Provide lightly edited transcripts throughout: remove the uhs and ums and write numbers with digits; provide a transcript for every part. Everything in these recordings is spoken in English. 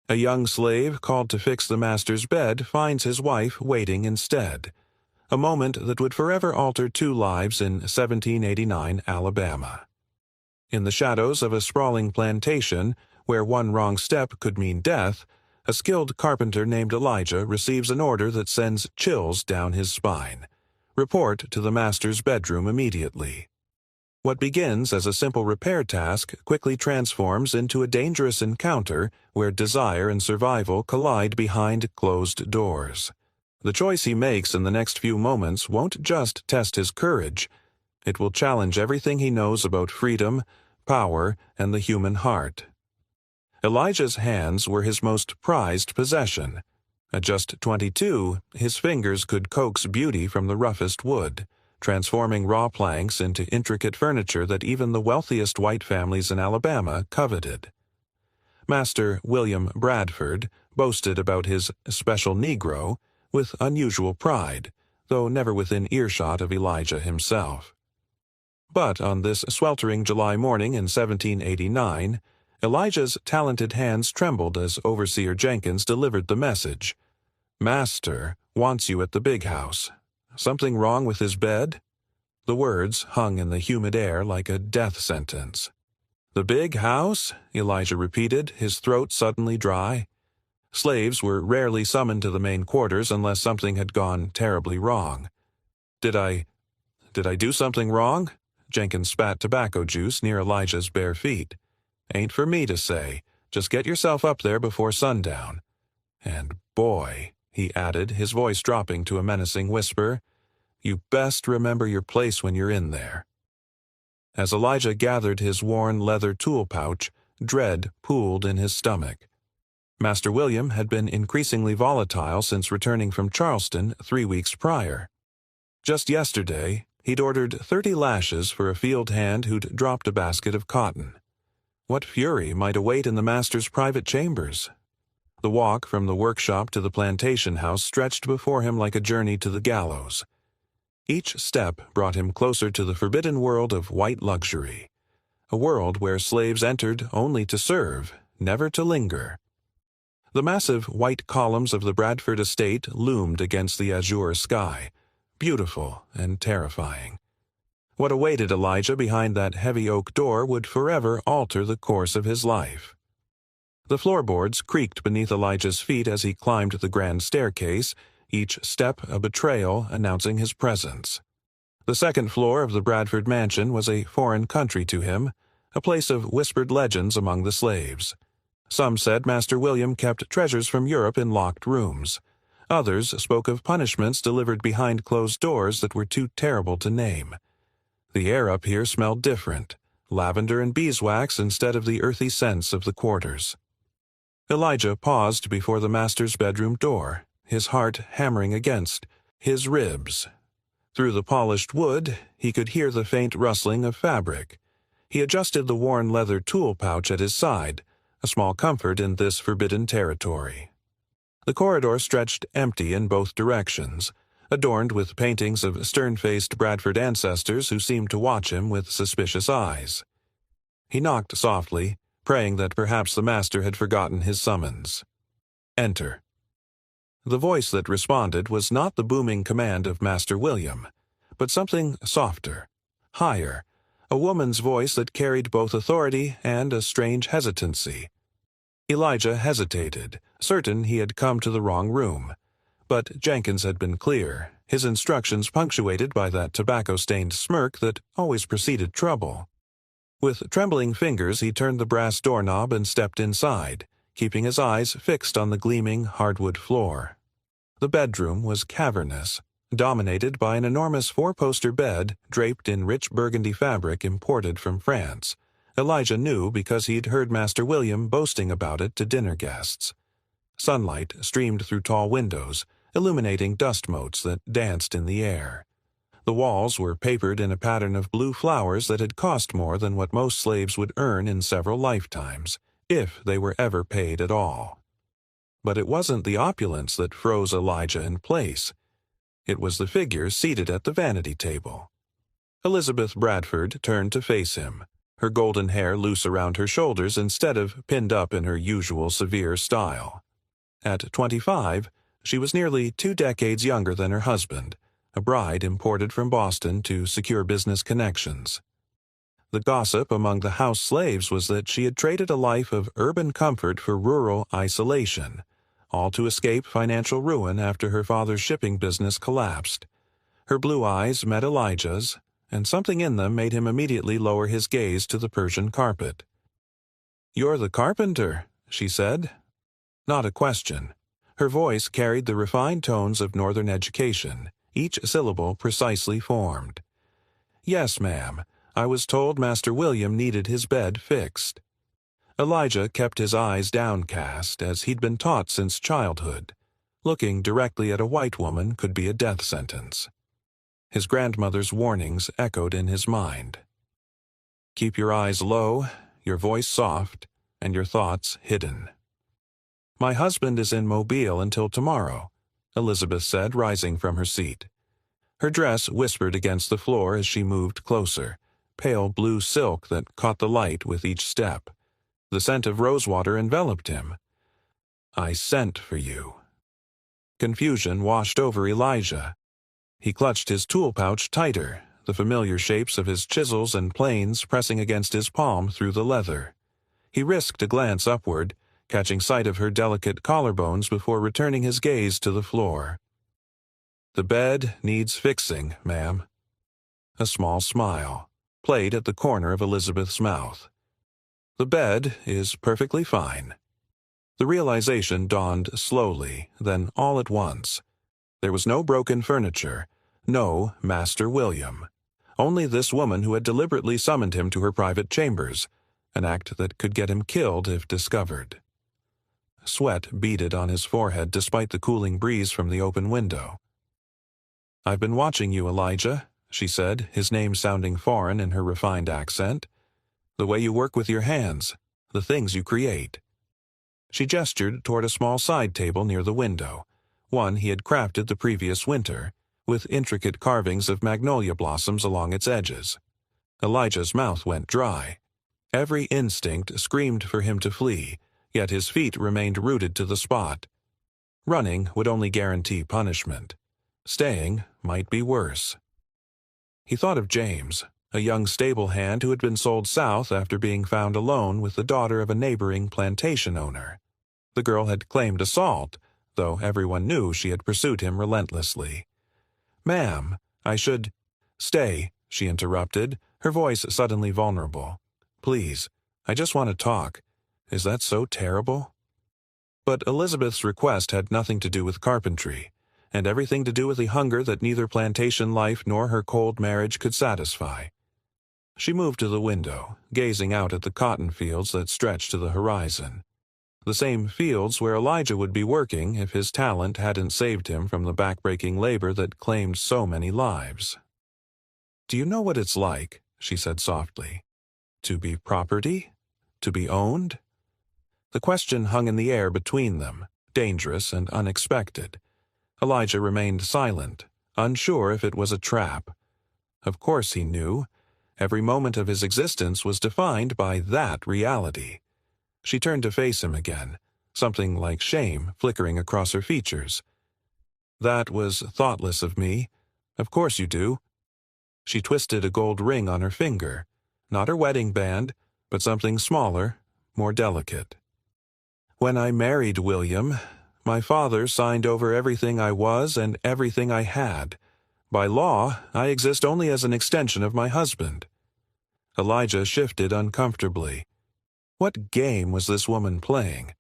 A young slave called to fix the master's bed finds his wife waiting instead, a moment that would forever alter two lives in 1789 Alabama. In the shadows of a sprawling plantation, where one wrong step could mean death, a skilled carpenter named Elijah receives an order that sends chills down his spine. Report to the master's bedroom immediately. What begins as a simple repair task quickly transforms into a dangerous encounter where desire and survival collide behind closed doors. The choice he makes in the next few moments won't just test his courage. It will challenge everything he knows about freedom, power, and the human heart. Elijah's hands were his most prized possession. At just 22, his fingers could coax beauty from the roughest wood, transforming raw planks into intricate furniture that even the wealthiest white families in Alabama coveted. Master William Bradford boasted about his special Negro with unusual pride, though never within earshot of Elijah himself. But on this sweltering July morning in 1789, Elijah's talented hands trembled as Overseer Jenkins delivered the message. "Master wants you at the big house. Something wrong with his bed?" The words hung in the humid air like a death sentence. "The big house?" Elijah repeated, his throat suddenly dry. Slaves were rarely summoned to the main quarters unless something had gone terribly wrong. Did I do something wrong?" Jenkins spat tobacco juice near Elijah's bare feet. "Ain't for me to say. Just get yourself up there before sundown. And boy," he added, his voice dropping to a menacing whisper, "you best remember your place when you're in there." As Elijah gathered his worn leather tool pouch, dread pooled in his stomach. Master William had been increasingly volatile since returning from Charleston 3 weeks prior. Just yesterday, he'd ordered 30 lashes for a field hand who'd dropped a basket of cotton. What fury might await in the master's private chambers? The walk from the workshop to the plantation house stretched before him like a journey to the gallows. Each step brought him closer to the forbidden world of white luxury, a world where slaves entered only to serve, never to linger. The massive white columns of the Bradford estate loomed against the azure sky, beautiful and terrifying. What awaited Elijah behind that heavy oak door would forever alter the course of his life. The floorboards creaked beneath Elijah's feet as he climbed the grand staircase, each step a betrayal announcing his presence. The second floor of the Bradford mansion was a foreign country to him, a place of whispered legends among the slaves. Some said Master William kept treasures from Europe in locked rooms. Others spoke of punishments delivered behind closed doors that were too terrible to name. The air up here smelled different, lavender and beeswax instead of the earthy scents of the quarters. Elijah paused before the master's bedroom door, his heart hammering against his ribs. Through the polished wood, he could hear the faint rustling of fabric. He adjusted the worn leather tool pouch at his side, a small comfort in this forbidden territory. The corridor stretched empty in both directions, adorned with paintings of stern-faced Bradford ancestors who seemed to watch him with suspicious eyes. He knocked softly, praying that perhaps the master had forgotten his summons. "Enter." The voice that responded was not the booming command of Master William, but something softer, higher, a woman's voice that carried both authority and a strange hesitancy. Elijah hesitated, certain he had come to the wrong room. But Jenkins had been clear, his instructions punctuated by that tobacco-stained smirk that always preceded trouble. With trembling fingers he turned the brass doorknob and stepped inside, keeping his eyes fixed on the gleaming hardwood floor. The bedroom was cavernous, dominated by an enormous four-poster bed draped in rich burgundy fabric imported from France. Elijah knew because he'd heard Master William boasting about it to dinner guests. Sunlight streamed through tall windows, illuminating dust motes that danced in the air. The walls were papered in a pattern of blue flowers that had cost more than what most slaves would earn in several lifetimes, if they were ever paid at all. But it wasn't the opulence that froze Elijah in place. It was the figure seated at the vanity table. Elizabeth Bradford turned to face him, her golden hair loose around her shoulders instead of pinned up in her usual severe style. At 25, she was nearly 2 decades younger than her husband, a bride imported from Boston to secure business connections. The gossip among the house slaves was that she had traded a life of urban comfort for rural isolation, all to escape financial ruin after her father's shipping business collapsed. Her blue eyes met Elijah's, and something in them made him immediately lower his gaze to the Persian carpet. "You're the carpenter," she said. Not a question. Her voice carried the refined tones of Northern education, each syllable precisely formed. "Yes, ma'am. I was told Master William needed his bed fixed." Elijah kept his eyes downcast, as he'd been taught since childhood. Looking directly at a white woman could be a death sentence. His grandmother's warnings echoed in his mind. "Keep your eyes low, your voice soft, and your thoughts hidden." "My husband is in Mobile until tomorrow," Elizabeth said, rising from her seat. Her dress whispered against the floor as she moved closer, pale blue silk that caught the light with each step. The scent of rosewater enveloped him. "I sent for you." Confusion washed over Elijah. He clutched his tool pouch tighter, the familiar shapes of his chisels and planes pressing against his palm through the leather. He risked a glance upward, catching sight of her delicate collarbones before returning his gaze to the floor. "The bed needs fixing, ma'am." A small smile played at the corner of Elizabeth's mouth. "The bed is perfectly fine." The realization dawned slowly, then all at once. There was no broken furniture, no Master William. Only this woman who had deliberately summoned him to her private chambers, an act that could get him killed if discovered. Sweat beaded on his forehead despite the cooling breeze from the open window. "I've been watching you, Elijah," she said, his name sounding foreign in her refined accent. "The way you work with your hands, the things you create." She gestured toward a small side table near the window, one he had crafted the previous winter, with intricate carvings of magnolia blossoms along its edges. Elijah's mouth went dry. Every instinct screamed for him to flee, yet his feet remained rooted to the spot. Running would only guarantee punishment. Staying might be worse. He thought of James, a young stable hand who had been sold south after being found alone with the daughter of a neighboring plantation owner. The girl had claimed assault, though everyone knew she had pursued him relentlessly. "Ma'am, I should—" "Stay," she interrupted, her voice suddenly vulnerable. "Please, I just want to talk. Is that so terrible?" But Elizabeth's request had nothing to do with carpentry, and everything to do with the hunger that neither plantation life nor her cold marriage could satisfy. She moved to the window, gazing out at the cotton fields that stretched to the horizon. The same fields where Elijah would be working if his talent hadn't saved him from the backbreaking labor that claimed so many lives. "Do you know what it's like," she said softly, "to be property? To be owned?" The question hung in the air between them, dangerous and unexpected. Elijah remained silent, unsure if it was a trap. Of course he knew. Every moment of his existence was defined by that reality. She turned to face him again, something like shame flickering across her features. "That was thoughtless of me. Of course you do." She twisted a gold ring on her finger, not her wedding band, but something smaller, more delicate. "When I married William, my father signed over everything I was and everything I had. By law, I exist only as an extension of my husband." Elijah shifted uncomfortably. What game was this woman playing?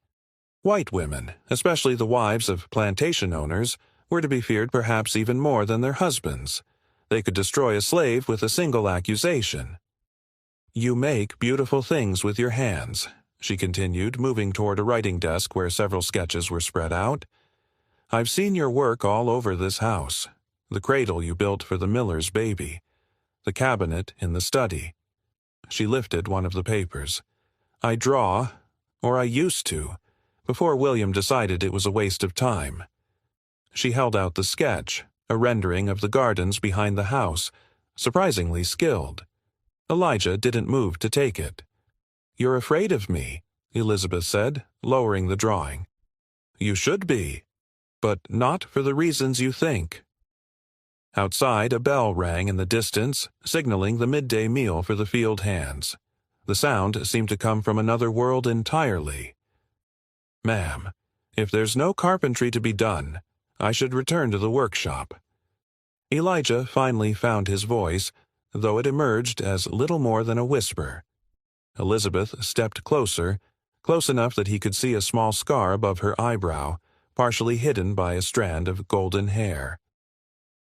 White women, especially the wives of plantation owners, were to be feared perhaps even more than their husbands. They could destroy a slave with a single accusation. "You make beautiful things with your hands," she continued, moving toward a writing desk where several sketches were spread out. "I've seen your work all over this house. The cradle you built for the miller's baby. The cabinet in the study." She lifted one of the papers. "I draw, or I used to, before William decided it was a waste of time." She held out the sketch, a rendering of the gardens behind the house, surprisingly skilled. Elijah didn't move to take it. "You're afraid of me," Elizabeth said, lowering the drawing. "You should be, but not for the reasons you think." Outside, a bell rang in the distance, signaling the midday meal for the field hands. The sound seemed to come from another world entirely. "Ma'am, if there's no carpentry to be done, I should return to the workshop." Elijah finally found his voice, though it emerged as little more than a whisper. Elizabeth stepped closer, close enough that he could see a small scar above her eyebrow, partially hidden by a strand of golden hair.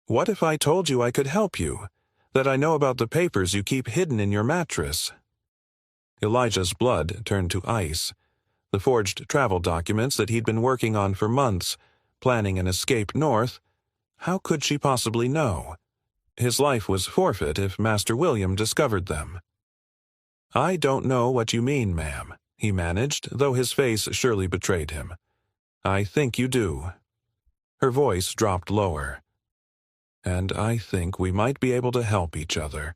"What if I told you I could help you, that I know about the papers you keep hidden in your mattress?" Elijah's blood turned to ice. The forged travel documents that he'd been working on for months, planning an escape north, how could she possibly know? His life was forfeit if Master William discovered them. "I don't know what you mean, ma'am," he managed, though his face surely betrayed him. "I think you do." Her voice dropped lower. "And I think we might be able to help each other."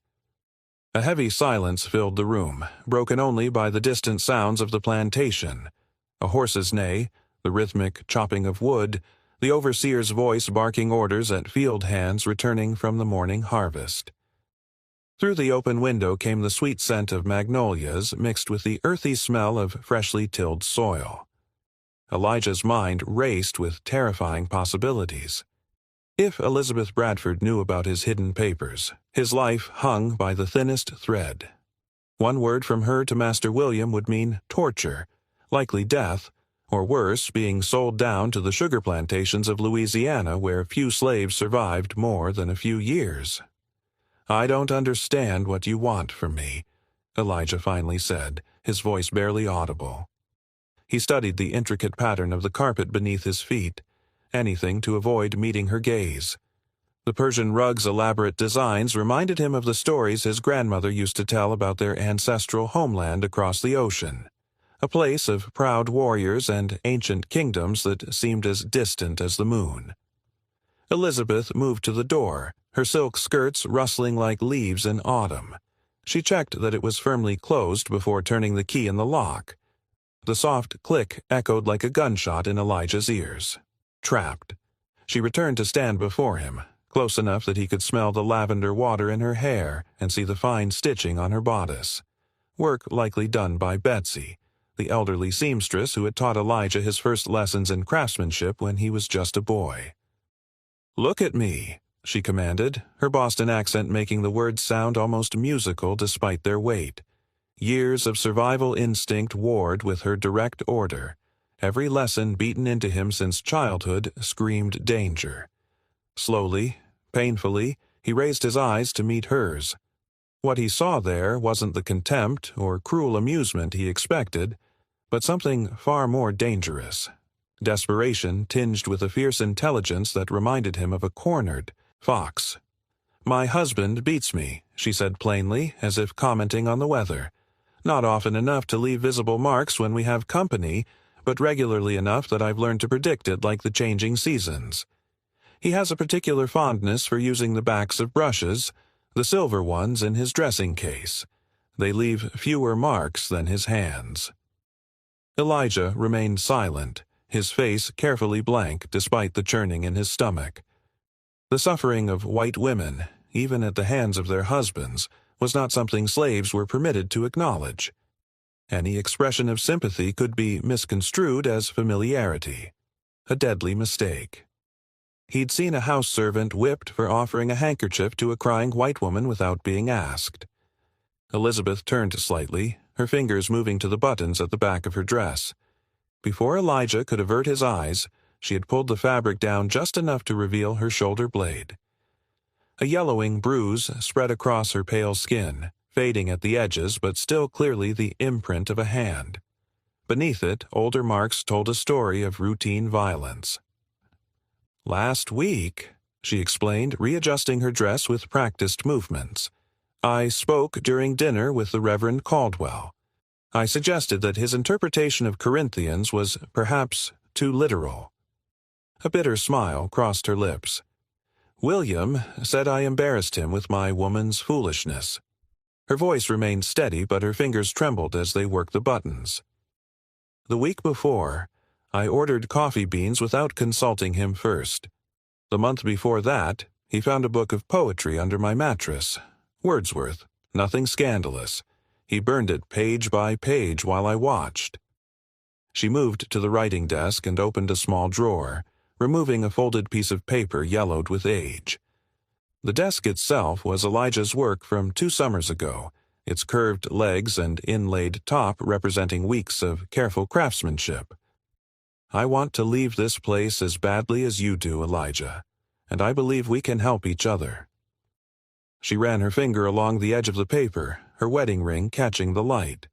A heavy silence filled the room, broken only by the distant sounds of the plantation. A horse's neigh, the rhythmic chopping of wood, the overseer's voice barking orders at field hands returning from the morning harvest. Through the open window came the sweet scent of magnolias mixed with the earthy smell of freshly tilled soil. Elijah's mind raced with terrifying possibilities. If Elizabeth Bradford knew about his hidden papers, his life hung by the thinnest thread. One word from her to Master William would mean torture, likely death, or worse, being sold down to the sugar plantations of Louisiana where few slaves survived more than a few years. "I don't understand what you want from me," Elijah finally said, his voice barely audible. He studied the intricate pattern of the carpet beneath his feet, anything to avoid meeting her gaze. The Persian rug's elaborate designs reminded him of the stories his grandmother used to tell about their ancestral homeland across the ocean, a place of proud warriors and ancient kingdoms that seemed as distant as the moon. Elizabeth moved to the door, her silk skirts rustling like leaves in autumn. She checked that it was firmly closed before turning the key in the lock. The soft click echoed like a gunshot in Elijah's ears. Trapped. She returned to stand before him, close enough that he could smell the lavender water in her hair and see the fine stitching on her bodice. Work likely done by Betsy, the elderly seamstress who had taught Elijah his first lessons in craftsmanship when he was just a boy. "Look at me," she commanded, her Boston accent making the words sound almost musical despite their weight. Years of survival instinct warred with her direct order. Every lesson beaten into him since childhood screamed danger. Slowly, painfully, he raised his eyes to meet hers. What he saw there wasn't the contempt or cruel amusement he expected, but something far more dangerous. Desperation tinged with a fierce intelligence that reminded him of a cornered fox. "My husband beats me," she said plainly, as if commenting on the weather. "Not often enough to leave visible marks when we have company, but regularly enough that I've learned to predict it like the changing seasons. He has a particular fondness for using the backs of brushes, the silver ones in his dressing case. They leave fewer marks than his hands." Elijah remained silent, his face carefully blank despite the churning in his stomach. The suffering of white women, even at the hands of their husbands, was not something slaves were permitted to acknowledge. Any expression of sympathy could be misconstrued as familiarity. A deadly mistake. He'd seen a house servant whipped for offering a handkerchief to a crying white woman without being asked. Elizabeth turned slightly, her fingers moving to the buttons at the back of her dress. Before Elijah could avert his eyes, she had pulled the fabric down just enough to reveal her shoulder blade. A yellowing bruise spread across her pale skin, fading at the edges but still clearly the imprint of a hand. Beneath it, older marks told a story of routine violence. "Last week," she explained, readjusting her dress with practiced movements, "I spoke during dinner with the Reverend Caldwell. I suggested that his interpretation of Corinthians was perhaps too literal." A bitter smile crossed her lips. "William said I embarrassed him with my woman's foolishness." Her voice remained steady, but her fingers trembled as they worked the buttons. "The week before, I ordered coffee beans without consulting him first. The month before that, he found a book of poetry under my mattress. Wordsworth, nothing scandalous. He burned it page by page while I watched." She moved to the writing desk and opened a small drawer, removing a folded piece of paper yellowed with age. The desk itself was Elijah's work from 2 summers ago, its curved legs and inlaid top representing weeks of careful craftsmanship. "I want to leave this place as badly as you do, Elijah, and I believe we can help each other." She ran her finger along the edge of the paper, her wedding ring catching the light.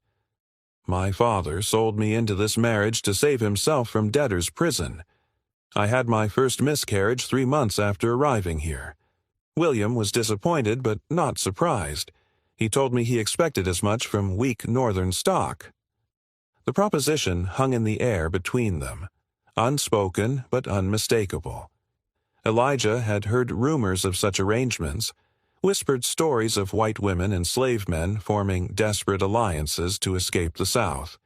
"My father sold me into this marriage to save himself from debtor's prison. I had my first miscarriage 3 months after arriving here. William was disappointed but not surprised. He told me he expected as much from weak northern stock." The proposition hung in the air between them, unspoken but unmistakable. Elijah had heard rumors of such arrangements, whispered stories of white women and slave men forming desperate alliances to escape the South.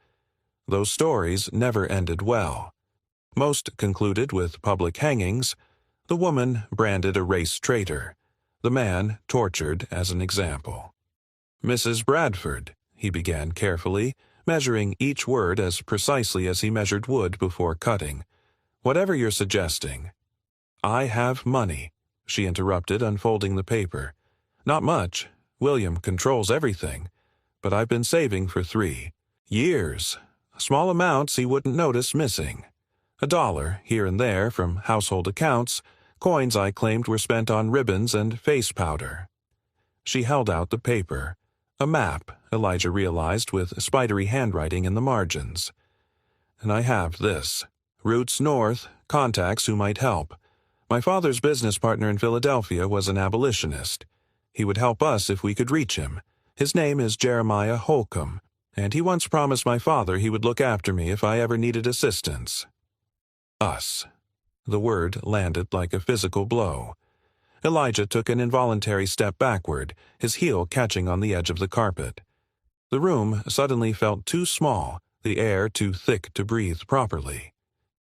Those stories never ended well. Most concluded with public hangings, the woman branded a race traitor, the man tortured as an example. "Mrs. Bradford," he began carefully, measuring each word as precisely as he measured wood before cutting. "Whatever you're suggesting—" "I have money," she interrupted, unfolding the paper. "Not much. William controls everything. But I've been saving for 3 years. Small amounts he wouldn't notice missing. $1 here and there from household accounts, coins I claimed were spent on ribbons and face powder." She held out the paper. A map, Elijah realized, with spidery handwriting in the margins. "And I have this. Routes north, contacts who might help. My father's business partner in Philadelphia was an abolitionist. He would help us if we could reach him. His name is Jeremiah Holcomb, and he once promised my father he would look after me if I ever needed assistance." Us. The word landed like a physical blow. Elijah took an involuntary step backward, his heel catching on the edge of the carpet. The room suddenly felt too small, the air too thick to breathe properly.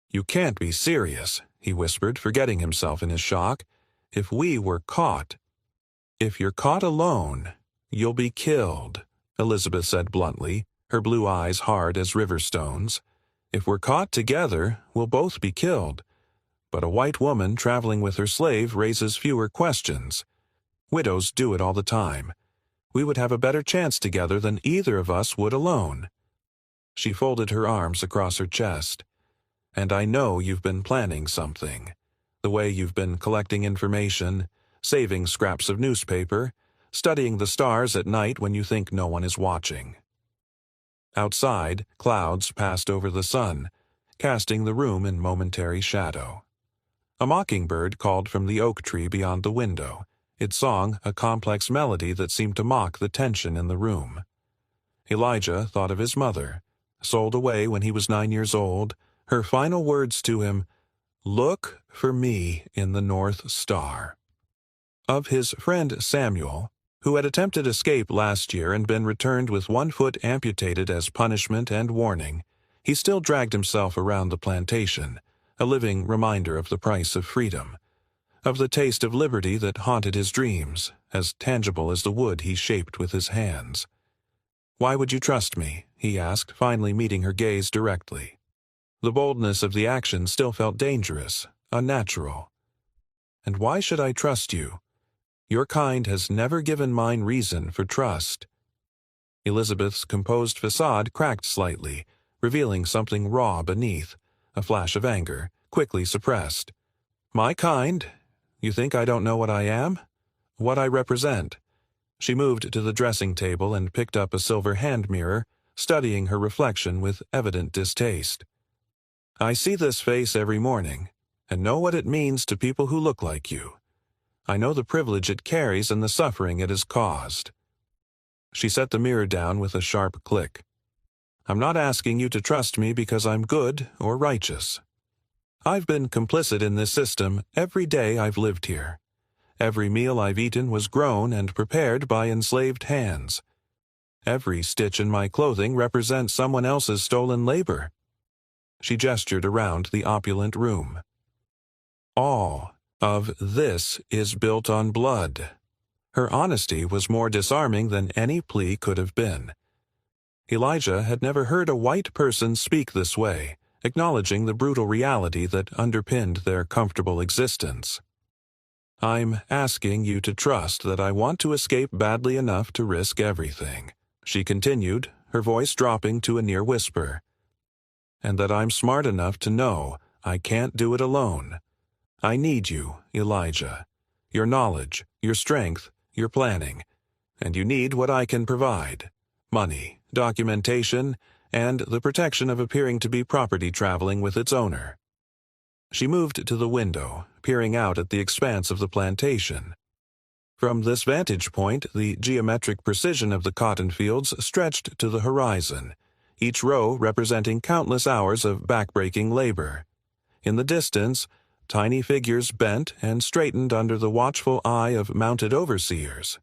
"You can't be serious," he whispered, forgetting himself in his shock. "If we were caught—" "If you're caught alone, you'll be killed," Elizabeth said bluntly, her blue eyes hard as river stones. "If we're caught together, we'll both be killed. But a white woman traveling with her slave raises fewer questions. Widows do it all the time. We would have a better chance together than either of us would alone." She folded her arms across her chest. "And I know you've been planning something. The way you've been collecting information, saving scraps of newspaper, studying the stars at night when you think no one is watching." Outside, clouds passed over the sun, casting the room in momentary shadow. A mockingbird called from the oak tree beyond the window, its song a complex melody that seemed to mock the tension in the room. Elijah thought of his mother, sold away when he was 9 years old, her final words to him, "Look for me in the North Star." Of his friend Samuel, who had attempted escape last year and been returned with 1 foot amputated as punishment and warning, he still dragged himself around the plantation, a living reminder of the price of freedom, of the taste of liberty that haunted his dreams, as tangible as the wood he shaped with his hands. "Why would you trust me?" he asked, finally meeting her gaze directly. The boldness of the action still felt dangerous, unnatural. "And why should I trust you? Your kind has never given mine reason for trust." Elizabeth's composed facade cracked slightly, revealing something raw beneath, a flash of anger, quickly suppressed. "My kind? You think I don't know what I am? What I represent?" She moved to the dressing table and picked up a silver hand mirror, studying her reflection with evident distaste. "I see this face every morning, and know what it means to people who look like you. I know the privilege it carries and the suffering it has caused." She set the mirror down with a sharp click. "I'm not asking you to trust me because I'm good or righteous. I've been complicit in this system every day I've lived here. Every meal I've eaten was grown and prepared by enslaved hands. Every stitch in my clothing represents someone else's stolen labor." She gestured around the opulent room. "All of this is built on blood." Her honesty was more disarming than any plea could have been. Elijah had never heard a white person speak this way, acknowledging the brutal reality that underpinned their comfortable existence. "I'm asking you to trust that I want to escape badly enough to risk everything," she continued, her voice dropping to a near whisper. "And that I'm smart enough to know I can't do it alone. I need you, Elijah. Your knowledge, your strength, your planning. And you need what I can provide: money, documentation, and the protection of appearing to be property traveling with its owner." She moved to the window, peering out at the expanse of the plantation. From this vantage point, the geometric precision of the cotton fields stretched to the horizon, each row representing countless hours of backbreaking labor. In the distance, tiny figures bent and straightened under the watchful eye of mounted overseers.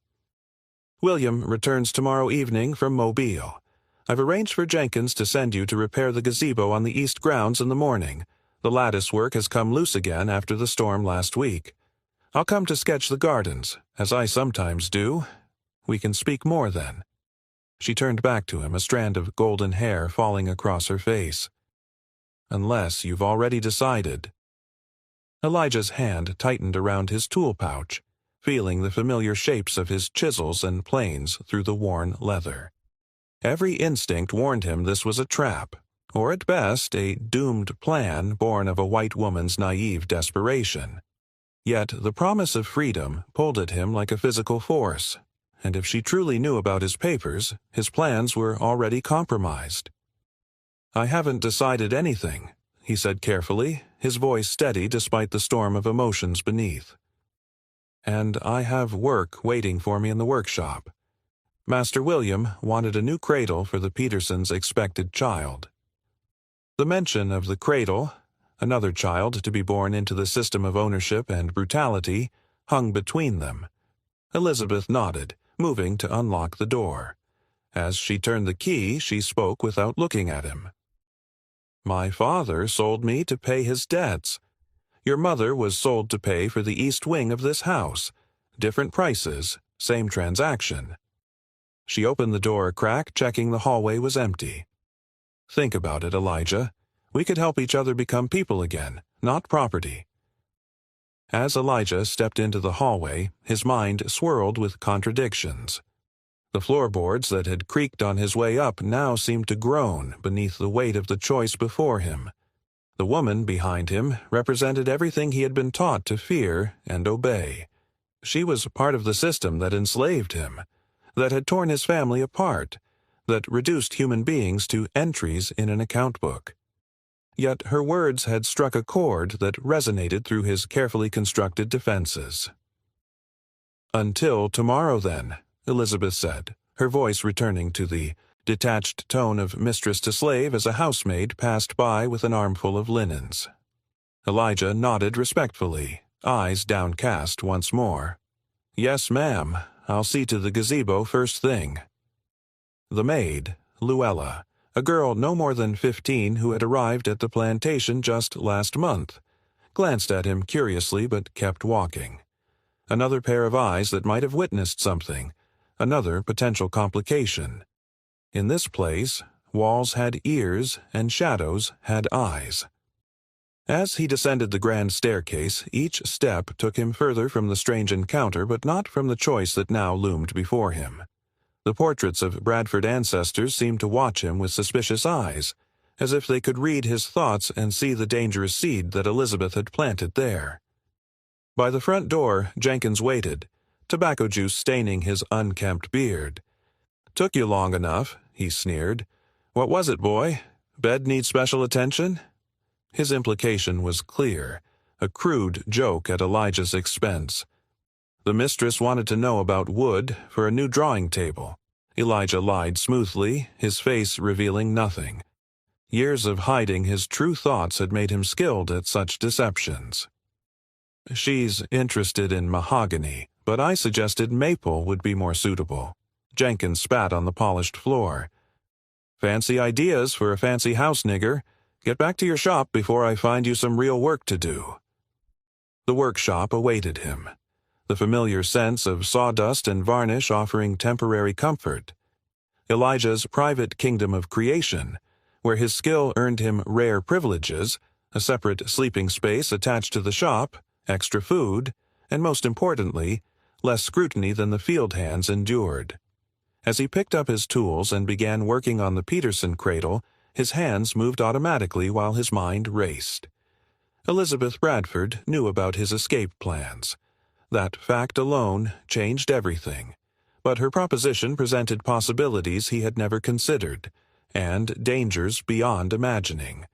"William returns tomorrow evening from Mobile. I've arranged for Jenkins to send you to repair the gazebo on the east grounds in the morning. The lattice work has come loose again after the storm last week. I'll come to sketch the gardens, as I sometimes do. We can speak more then." She turned back to him, a strand of golden hair falling across her face. "Unless you've already decided." Elijah's hand tightened around his tool pouch, feeling the familiar shapes of his chisels and planes through the worn leather. Every instinct warned him this was a trap, or at best a doomed plan born of a white woman's naive desperation. Yet the promise of freedom pulled at him like a physical force, and if she truly knew about his papers, his plans were already compromised. "I haven't decided anything," he said carefully, his voice steady despite the storm of emotions beneath. "And I have work waiting for me in the workshop. Master William wanted a new cradle for the Petersons' expected child." The mention of the cradle, another child to be born into the system of ownership and brutality, hung between them. Elizabeth nodded, moving to unlock the door. As she turned the key, she spoke without looking at him. "My father sold me to pay his debts. Your mother was sold to pay for the east wing of this house. Different prices, same transaction." She opened the door a crack, checking the hallway was empty. "Think about it, Elijah. We could help each other become people again, not property." As Elijah stepped into the hallway, his mind swirled with contradictions. The floorboards that had creaked on his way up now seemed to groan beneath the weight of the choice before him. The woman behind him represented everything he had been taught to fear and obey. She was part of the system that enslaved him, that had torn his family apart, that reduced human beings to entries in an account book. Yet her words had struck a chord that resonated through his carefully constructed defenses. "Until tomorrow, then," Elizabeth said, her voice returning to the detached tone of mistress to slave as a housemaid passed by with an armful of linens. Elijah nodded respectfully, eyes downcast once more. "Yes, ma'am. I'll see to the gazebo first thing." The maid, Luella, a girl no more than 15 who had arrived at the plantation just last month, glanced at him curiously but kept walking. Another pair of eyes that might have witnessed something, another potential complication. In this place, walls had ears and shadows had eyes. As he descended the grand staircase, each step took him further from the strange encounter but not from the choice that now loomed before him. The portraits of Bradford ancestors seemed to watch him with suspicious eyes, as if they could read his thoughts and see the dangerous seed that Elizabeth had planted there. By the front door, Jenkins waited, tobacco juice staining his unkempt beard. "Took you long enough," he sneered. "What was it, boy? Bed needs special attention?" His implication was clear, a crude joke at Elijah's expense. The mistress wanted to know about wood for a new drawing table. Elijah lied smoothly, his face revealing nothing. Years of hiding his true thoughts had made him skilled at such deceptions. "She's interested in mahogany, but I suggested maple would be more suitable." Jenkins spat on the polished floor. "Fancy ideas for a fancy house, nigger. Get back to your shop before I find you some real work to do." The workshop awaited him, the familiar sense of sawdust and varnish offering temporary comfort. Elijah's private kingdom of creation, where his skill earned him rare privileges, a separate sleeping space attached to the shop, extra food, and most importantly, less scrutiny than the field hands endured. As he picked up his tools and began working on the Peterson cradle, his hands moved automatically while his mind raced. Elizabeth Bradford knew about his escape plans. That fact alone changed everything. But her proposition presented possibilities he had never considered, and dangers beyond imagining.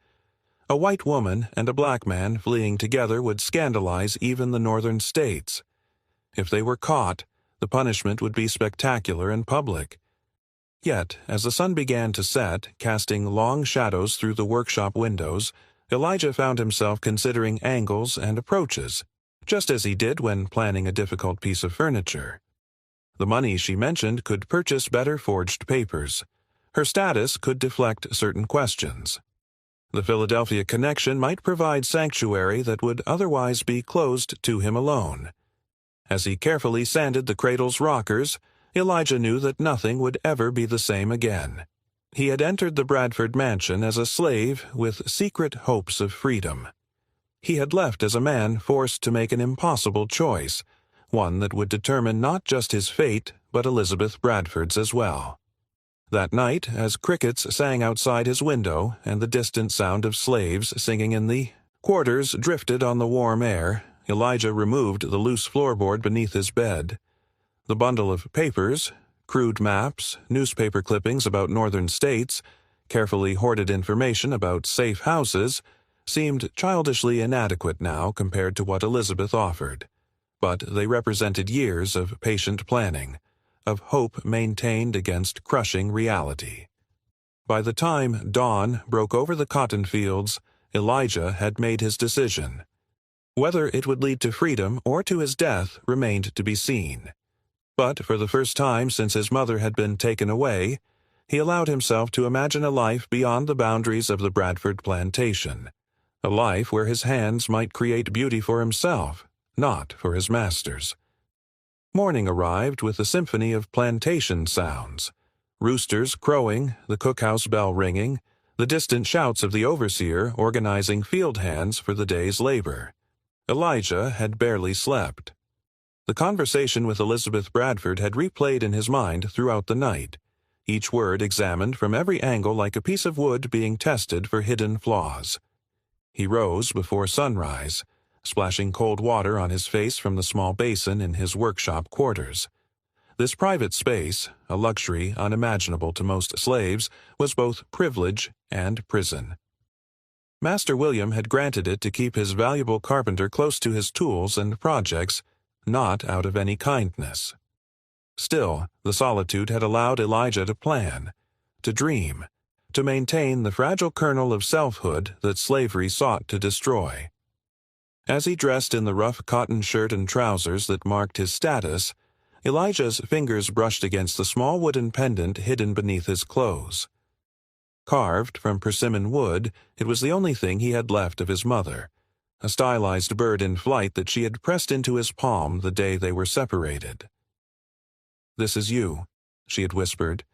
A white woman and a black man fleeing together would scandalize even the northern states. If they were caught, the punishment would be spectacular and public. Yet, as the sun began to set, casting long shadows through the workshop windows, Elijah found himself considering angles and approaches, just as he did when planning a difficult piece of furniture. The money she mentioned could purchase better forged papers. Her status could deflect certain questions. The Philadelphia connection might provide sanctuary that would otherwise be closed to him alone. As he carefully sanded the cradle's rockers, Elijah knew that nothing would ever be the same again. He had entered the Bradford mansion as a slave with secret hopes of freedom. He had left as a man forced to make an impossible choice, one that would determine not just his fate, but Elizabeth Bradford's as well. That night, as crickets sang outside his window and the distant sound of slaves singing in the quarters drifted on the warm air, Elijah removed the loose floorboard beneath his bed. The bundle of papers, crude maps, newspaper clippings about northern states, carefully hoarded information about safe houses, seemed childishly inadequate now compared to what Elizabeth offered. But they represented years of patient planning, of hope maintained against crushing reality. By the time dawn broke over the cotton fields, Elijah had made his decision. Whether it would lead to freedom or to his death remained to be seen. But for the first time since his mother had been taken away, he allowed himself to imagine a life beyond the boundaries of the Bradford plantation, a life where his hands might create beauty for himself, not for his masters. Morning arrived with a symphony of plantation sounds, roosters crowing, the cookhouse bell ringing, the distant shouts of the overseer organizing field hands for the day's labor. Elijah had barely slept. The conversation with Elizabeth Bradford had replayed in his mind throughout the night, each word examined from every angle like a piece of wood being tested for hidden flaws. He rose before sunrise, splashing cold water on his face from the small basin in his workshop quarters. This private space, a luxury unimaginable to most slaves, was both privilege and prison. Master William had granted it to keep his valuable carpenter close to his tools and projects, not out of any kindness. Still, the solitude had allowed Elijah to plan, to dream, to maintain the fragile kernel of selfhood that slavery sought to destroy. As he dressed in the rough cotton shirt and trousers that marked his status, Elijah's fingers brushed against the small wooden pendant hidden beneath his clothes. Carved from persimmon wood, it was the only thing he had left of his mother, a stylized bird in flight that she had pressed into his palm the day they were separated. "This is you," she had whispered.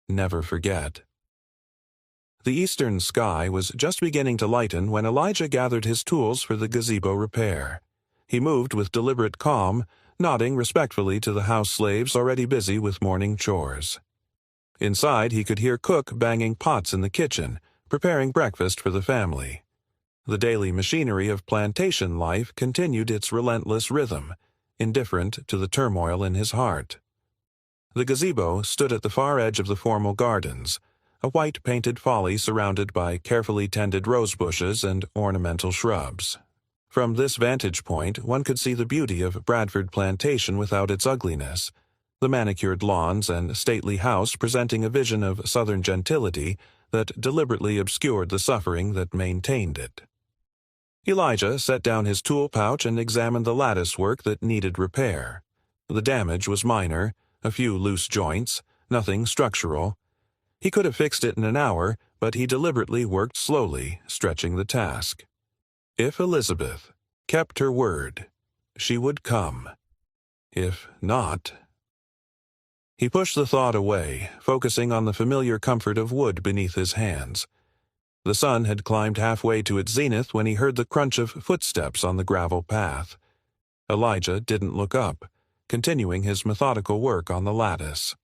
"Never forget." The eastern sky was just beginning to lighten when Elijah gathered his tools for the gazebo repair. He moved with deliberate calm, nodding respectfully to the house slaves already busy with morning chores. Inside, he could hear Cook banging pots in the kitchen, preparing breakfast for the family. The daily machinery of plantation life continued its relentless rhythm, indifferent to the turmoil in his heart. The gazebo stood at the far edge of the formal gardens, a white-painted folly surrounded by carefully tended rose bushes and ornamental shrubs. From this vantage point, one could see the beauty of Bradford Plantation without its ugliness, the manicured lawns and stately house presenting a vision of Southern gentility that deliberately obscured the suffering that maintained it. Elijah set down his tool pouch and examined the lattice work that needed repair. The damage was minor, a few loose joints, nothing structural. He could have fixed it in an hour, but he deliberately worked slowly, stretching the task. If Elizabeth kept her word, she would come. If not... He pushed the thought away, focusing on the familiar comfort of wood beneath his hands. The sun had climbed halfway to its zenith when he heard the crunch of footsteps on the gravel path. Elijah didn't look up, continuing his methodical work on the lattice.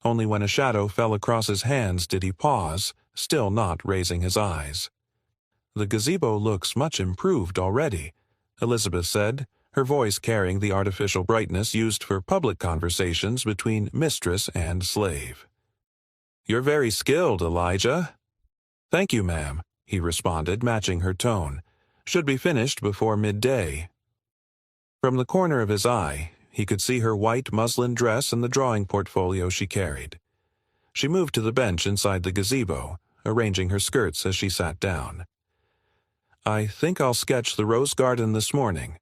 Only when a shadow fell across his hands did he pause, still not raising his eyes. "The gazebo looks much improved already," Elizabeth said, her voice carrying the artificial brightness used for public conversations between mistress and slave. "You're very skilled, Elijah." "Thank you, ma'am," he responded, matching her tone. "Should be finished before midday." From the corner of his eye, he could see her white muslin dress and the drawing portfolio she carried. She moved to the bench inside the gazebo, arranging her skirts as she sat down. "I think I'll sketch the rose garden this morning.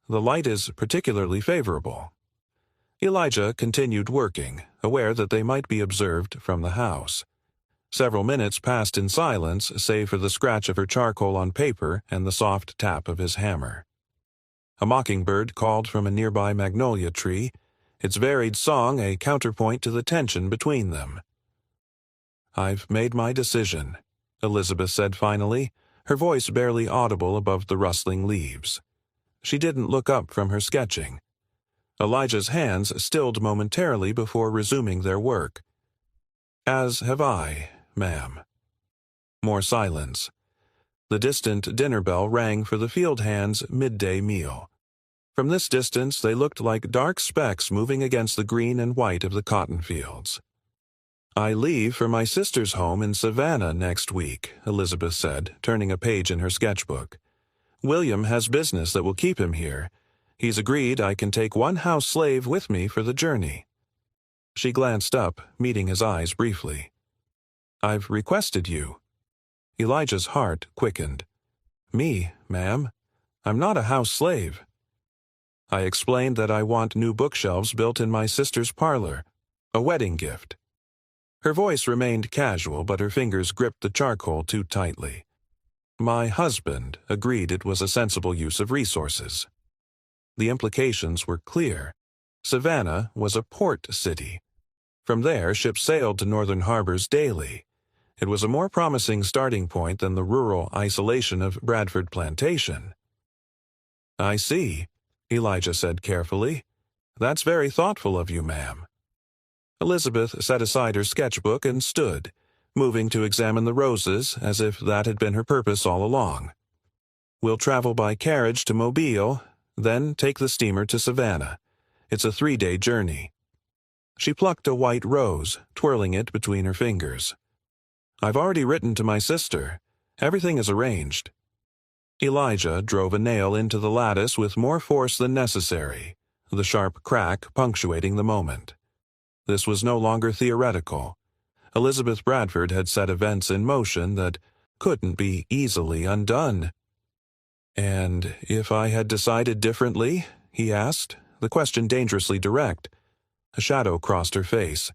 The light is particularly favorable." Elijah continued working, aware that they might be observed from the house. Several minutes passed in silence, save for the scratch of her charcoal on paper and the soft tap of his hammer. A mockingbird called from a nearby magnolia tree, its varied song a counterpoint to the tension between them. "I've made my decision," Elizabeth said finally, her voice barely audible above the rustling leaves. She didn't look up from her sketching. Elijah's hands stilled momentarily before resuming their work. "As have I, ma'am." More silence. The distant dinner bell rang for the field hands' midday meal. From this distance they looked like dark specks moving against the green and white of the cotton fields. "I leave for my sister's home in Savannah next week," Elizabeth said, turning a page in her sketchbook. "William has business that will keep him here. He's agreed I can take one house slave with me for the journey." She glanced up, meeting his eyes briefly. "I've requested you." Elijah's heart quickened. "Me, ma'am? I'm not a house slave." "I explained that I want new bookshelves built in my sister's parlor. A wedding gift." Her voice remained casual, but her fingers gripped the charcoal too tightly. "My husband agreed it was a sensible use of resources." The implications were clear. Savannah was a port city. From there, ships sailed to northern harbors daily. It was a more promising starting point than the rural isolation of Bradford Plantation. "I see," Elijah said carefully. "That's very thoughtful of you, ma'am." Elizabeth set aside her sketchbook and stood, moving to examine the roses as if that had been her purpose all along. "We'll travel by carriage to Mobile, then take the steamer to Savannah. It's a 3-day journey." She plucked a white rose, twirling it between her fingers. "I've already written to my sister. Everything is arranged." Elijah drove a nail into the lattice with more force than necessary, the sharp crack punctuating the moment. This was no longer theoretical. Elizabeth Bradford had set events in motion that couldn't be easily undone. "And if I had decided differently?" he asked, the question dangerously direct. A shadow crossed her face.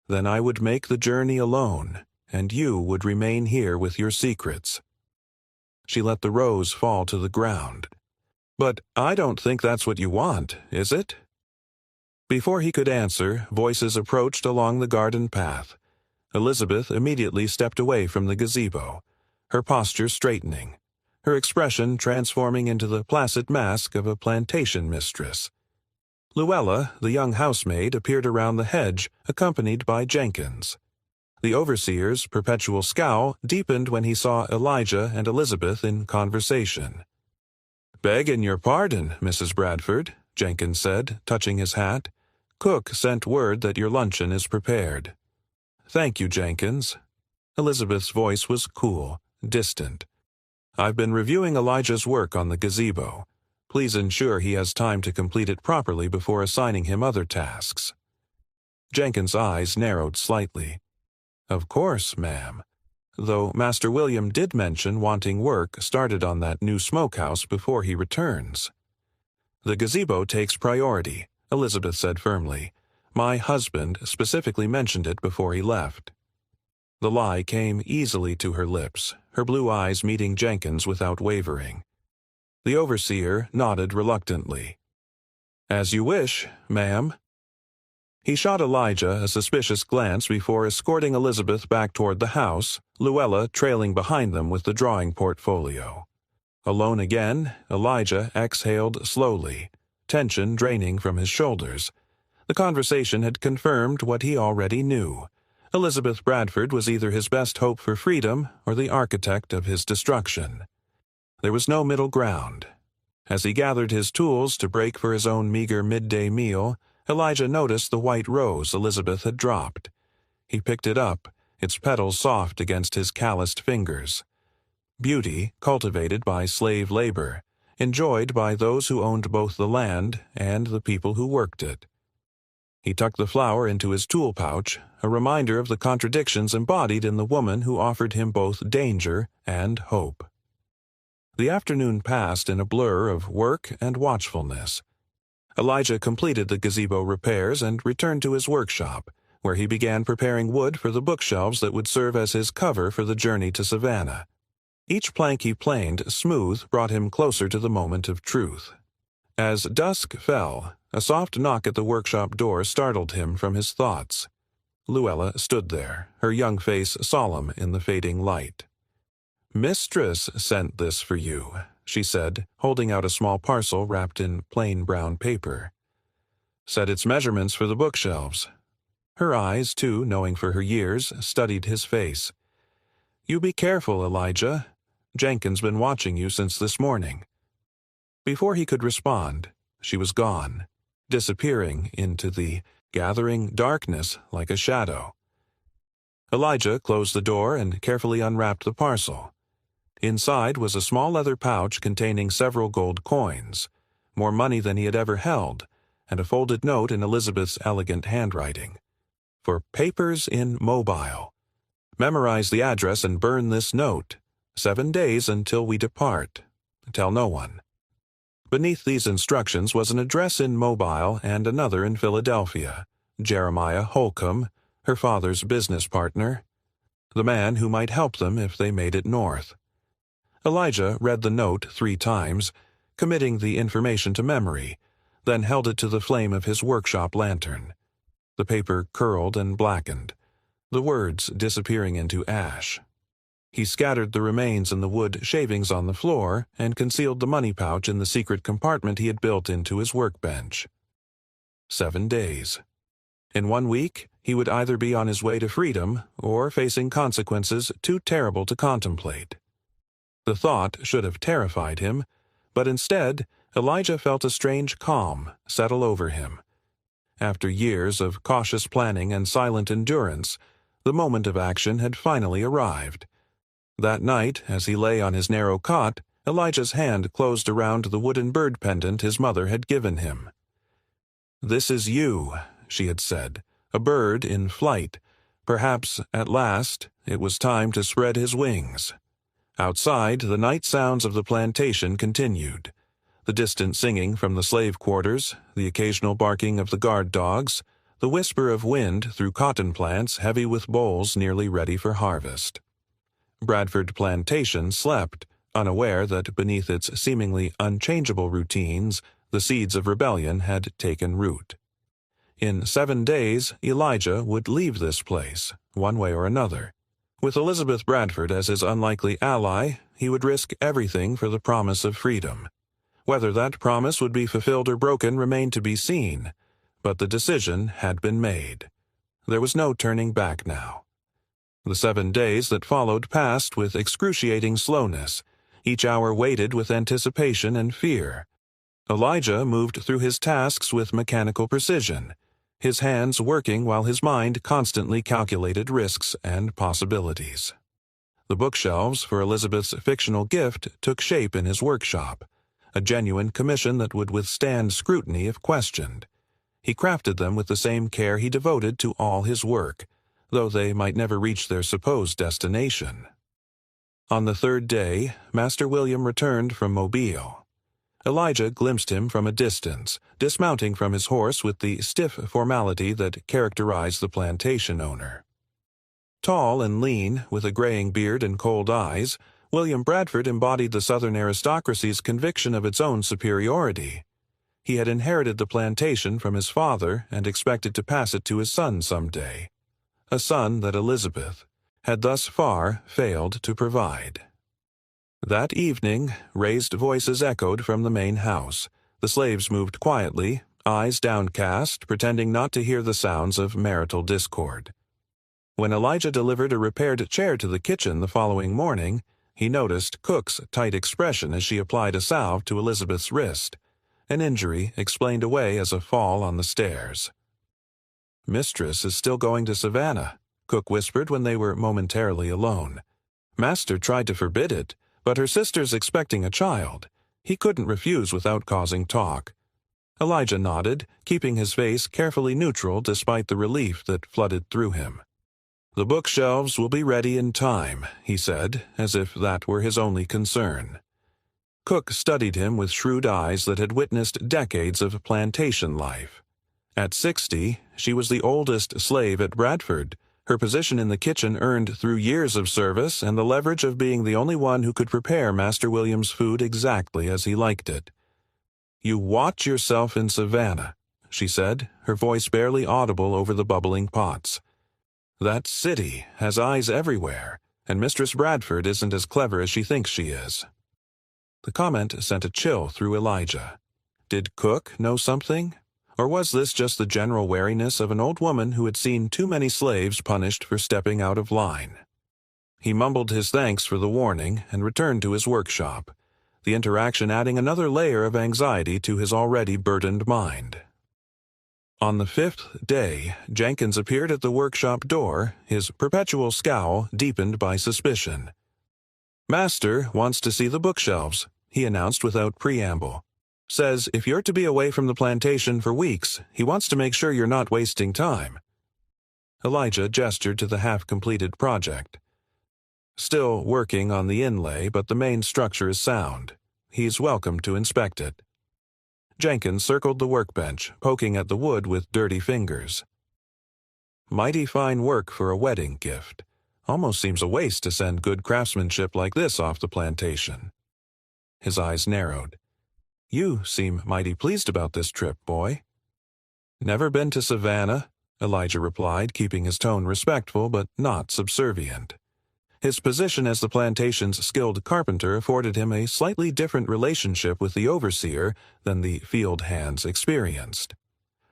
"Then I would make the journey alone, and you would remain here with your secrets." She let the rose fall to the ground. "But I don't think that's what you want, is it?" Before he could answer, voices approached along the garden path. Elizabeth immediately stepped away from the gazebo, her posture straightening, her expression transforming into the placid mask of a plantation mistress. Luella, the young housemaid, appeared around the hedge, accompanied by Jenkins. The overseer's perpetual scowl deepened when he saw Elijah and Elizabeth in conversation. "Beggin' your pardon, Mrs. Bradford," Jenkins said, touching his hat. "Cook sent word that your luncheon is prepared." "Thank you, Jenkins." Elizabeth's voice was cool, distant. "I've been reviewing Elijah's work on the gazebo. Please ensure he has time to complete it properly before assigning him other tasks." Jenkins' eyes narrowed slightly. "Of course, ma'am. Though Master William did mention wanting work started on that new smokehouse before he returns." "The gazebo takes priority," Elizabeth said firmly. My husband specifically mentioned it before he left. The lie came easily to her lips, her blue eyes meeting Jenkins without wavering. The overseer nodded reluctantly. "As you wish, ma'am." He shot Elijah a suspicious glance before escorting Elizabeth back toward the house, Luella trailing behind them with the drawing portfolio. Alone again, Elijah exhaled slowly, tension draining from his shoulders. The conversation had confirmed what he already knew. Elizabeth Bradford was either his best hope for freedom or the architect of his destruction. There was no middle ground. As he gathered his tools to break for his own meager midday meal, Elijah noticed the white rose Elizabeth had dropped. He picked it up, its petals soft against his calloused fingers. Beauty cultivated by slave labor, enjoyed by those who owned both the land and the people who worked it. He tucked the flower into his tool pouch, a reminder of the contradictions embodied in the woman who offered him both danger and hope. The afternoon passed in a blur of work and watchfulness. Elijah completed the gazebo repairs and returned to his workshop, where he began preparing wood for the bookshelves that would serve as his cover for the journey to Savannah. Each plank he planed smooth brought him closer to the moment of truth. As dusk fell, a soft knock at the workshop door startled him from his thoughts. Luella stood there, her young face solemn in the fading light. "Mistress sent this for you," she said, holding out a small parcel wrapped in plain brown paper. "Said its measurements for the bookshelves." Her eyes, too, knowing for her years, studied his face. "You be careful, Elijah. Jenkins been watching you since this morning." Before he could respond, she was gone, disappearing into the gathering darkness like a shadow. Elijah closed the door and carefully unwrapped the parcel. Inside was a small leather pouch containing several gold coins, more money than he had ever held, and a folded note in Elizabeth's elegant handwriting. "For papers in Mobile. Memorize the address and burn this note. 7 days until we depart. Tell no one." Beneath these instructions was an address in Mobile and another in Philadelphia. Jeremiah Holcomb, her father's business partner, the man who might help them if they made it north. Elijah read the note 3 times, committing the information to memory, then held it to the flame of his workshop lantern. The paper curled and blackened, the words disappearing into ash. He scattered the remains in the wood shavings on the floor and concealed the money pouch in the secret compartment he had built into his workbench. 7 days. In 1 week, he would either be on his way to freedom or facing consequences too terrible to contemplate. The thought should have terrified him, but instead, Elijah felt a strange calm settle over him. After years of cautious planning and silent endurance, the moment of action had finally arrived. That night, as he lay on his narrow cot, Elijah's hand closed around the wooden bird pendant his mother had given him. "This is you," she had said, "a bird in flight. Perhaps, at last, it was time to spread his wings." Outside, the night sounds of the plantation continued. The distant singing from the slave quarters, the occasional barking of the guard dogs, the whisper of wind through cotton plants heavy with bolls nearly ready for harvest. Bradford Plantation slept, unaware that beneath its seemingly unchangeable routines, the seeds of rebellion had taken root. In 7 days, Elijah would leave this place, one way or another. With Elizabeth Bradford as his unlikely ally, he would risk everything for the promise of freedom. Whether that promise would be fulfilled or broken remained to be seen, but the decision had been made. There was no turning back now. The 7 days that followed passed with excruciating slowness, each hour weighted with anticipation and fear. Elijah moved through his tasks with mechanical precision, his hands working while his mind constantly calculated risks and possibilities. The bookshelves for Elizabeth's fictional gift took shape in his workshop, a genuine commission that would withstand scrutiny if questioned. He crafted them with the same care he devoted to all his work, though they might never reach their supposed destination. On the 3rd day, Master William returned from Mobile. Elijah glimpsed him from a distance, dismounting from his horse with the stiff formality that characterized the plantation owner. Tall and lean, with a graying beard and cold eyes, William Bradford embodied the Southern aristocracy's conviction of its own superiority. He had inherited the plantation from his father and expected to pass it to his son someday, a son that Elizabeth had thus far failed to provide. That evening, raised voices echoed from the main house. The slaves moved quietly, eyes downcast, pretending not to hear the sounds of marital discord. When Elijah delivered a repaired chair to the kitchen the following morning, he noticed Cook's tight expression as she applied a salve to Elizabeth's wrist, an injury explained away as a fall on the stairs. "Mistress is still going to Savannah," Cook whispered when they were momentarily alone. "Master tried to forbid it, but her sister's expecting a child. He couldn't refuse without causing talk." Elijah nodded, keeping his face carefully neutral despite the relief that flooded through him. "The bookshelves will be ready in time," he said, as if that were his only concern. Cook studied him with shrewd eyes that had witnessed decades of plantation life. At 60, she was the oldest slave at Bradford, her position in the kitchen earned through years of service and the leverage of being the only one who could prepare Master William's food exactly as he liked it. "You watch yourself in Savannah," she said, her voice barely audible over the bubbling pots. "That city has eyes everywhere, and Mistress Bradford isn't as clever as she thinks she is." The comment sent a chill through Elijah. Did Cook know something? Or was this just the general wariness of an old woman who had seen too many slaves punished for stepping out of line? He mumbled his thanks for the warning and returned to his workshop, the interaction adding another layer of anxiety to his already burdened mind. On the 5th day, Jenkins appeared at the workshop door, his perpetual scowl deepened by suspicion. "Master wants to see the bookshelves," he announced without preamble. "Says if you're to be away from the plantation for weeks, he wants to make sure you're not wasting time." Elijah gestured to the half-completed project. "Still working on the inlay, but the main structure is sound. He's welcome to inspect it." Jenkins circled the workbench, poking at the wood with dirty fingers. "Mighty fine work for a wedding gift. Almost seems a waste to send good craftsmanship like this off the plantation." His eyes narrowed. "You seem mighty pleased about this trip, boy." "Never been to Savannah," Elijah replied, keeping his tone respectful but not subservient. His position as the plantation's skilled carpenter afforded him a slightly different relationship with the overseer than the field hands experienced.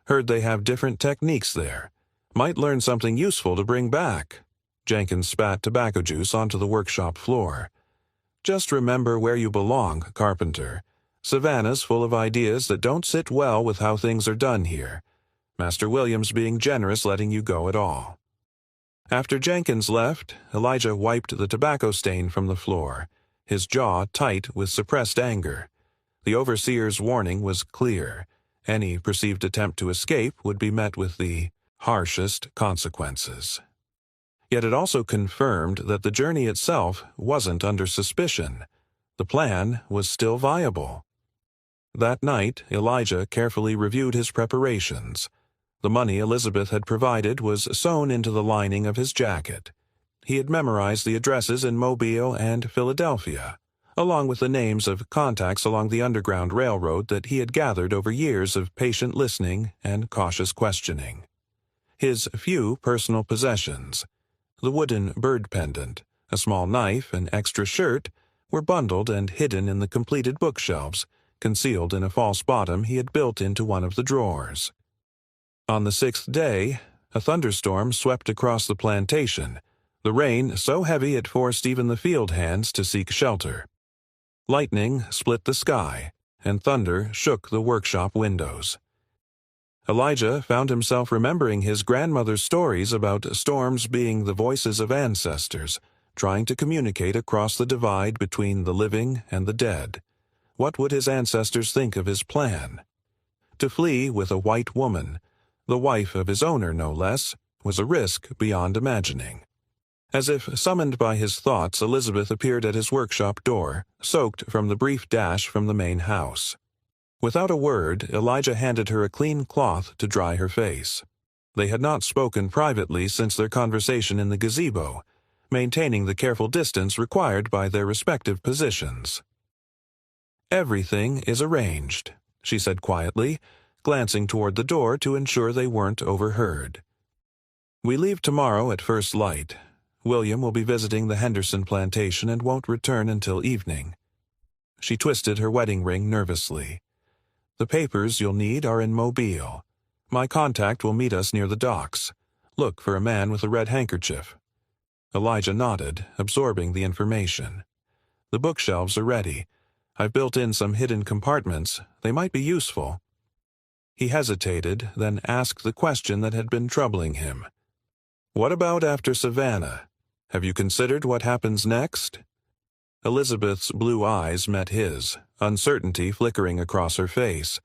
"Heard they have different techniques there. Might learn something useful to bring back." Jenkins spat tobacco juice onto the workshop floor. "Just remember where you belong, carpenter. Savannah's full of ideas that don't sit well with how things are done here. Master William's being generous letting you go at all." After Jenkins left, Elijah wiped the tobacco stain from the floor, his jaw tight with suppressed anger. The overseer's warning was clear. Any perceived attempt to escape would be met with the harshest consequences. Yet it also confirmed that the journey itself wasn't under suspicion. The plan was still viable. That night, Elijah carefully reviewed his preparations. The money Elizabeth had provided was sewn into the lining of his jacket. He had memorized the addresses in Mobile and Philadelphia, along with the names of contacts along the Underground Railroad that he had gathered over years of patient listening and cautious questioning. His few personal possessions, the wooden bird pendant, a small knife, and extra shirt, were bundled and hidden in the completed bookshelves, concealed in a false bottom he had built into one of the drawers. On the 6th day, a thunderstorm swept across the plantation, the rain so heavy it forced even the field hands to seek shelter. Lightning split the sky, and thunder shook the workshop windows. Elijah found himself remembering his grandmother's stories about storms being the voices of ancestors, trying to communicate across the divide between the living and the dead. What would his ancestors think of his plan? To flee with a white woman, the wife of his owner no less, was a risk beyond imagining. As if summoned by his thoughts, Elizabeth appeared at his workshop door, soaked from the brief dash from the main house. Without a word, Elijah handed her a clean cloth to dry her face. They had not spoken privately since their conversation in the gazebo, maintaining the careful distance required by their respective positions. "Everything is arranged," she said quietly, glancing toward the door to ensure they weren't overheard. "We leave tomorrow at first light. William will be visiting the Henderson plantation and won't return until evening." She twisted her wedding ring nervously. "The papers you'll need are in Mobile. My contact will meet us near the docks. Look for a man with a red handkerchief." Elijah nodded, absorbing the information. "The bookshelves are ready. I've built in some hidden compartments. They might be useful." He hesitated, then asked the question that had been troubling him. "What about after Savannah? Have you considered what happens next?" Elizabeth's blue eyes met his, uncertainty flickering across her face.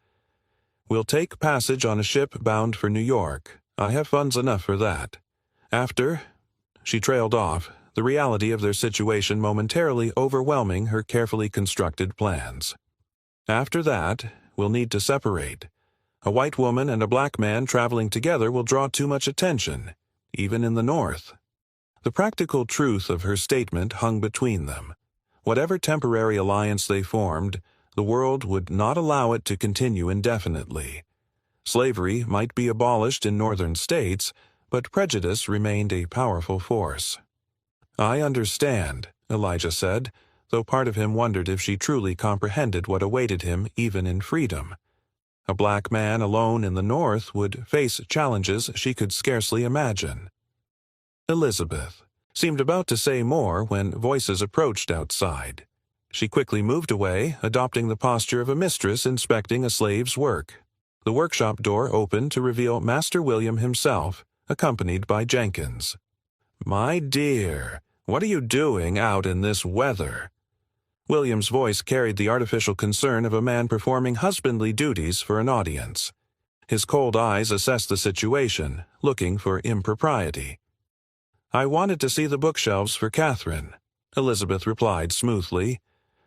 "We'll take passage on a ship bound for New York. I have funds enough for that. After—" She trailed off, the reality of their situation momentarily overwhelming her carefully constructed plans. "After that, we'll need to separate. A white woman and a black man traveling together will draw too much attention, even in the North." The practical truth of her statement hung between them. Whatever temporary alliance they formed, the world would not allow it to continue indefinitely. Slavery might be abolished in northern states, but prejudice remained a powerful force. "I understand," Elijah said, though part of him wondered if she truly comprehended what awaited him even in freedom. A black man alone in the North would face challenges she could scarcely imagine. Elizabeth seemed about to say more when voices approached outside. She quickly moved away, adopting the posture of a mistress inspecting a slave's work. The workshop door opened to reveal Master William himself, accompanied by Jenkins. "My dear, what are you doing out in this weather?" William's voice carried the artificial concern of a man performing husbandly duties for an audience. His cold eyes assessed the situation, looking for impropriety. "I wanted to see the bookshelves for Catherine," Elizabeth replied smoothly.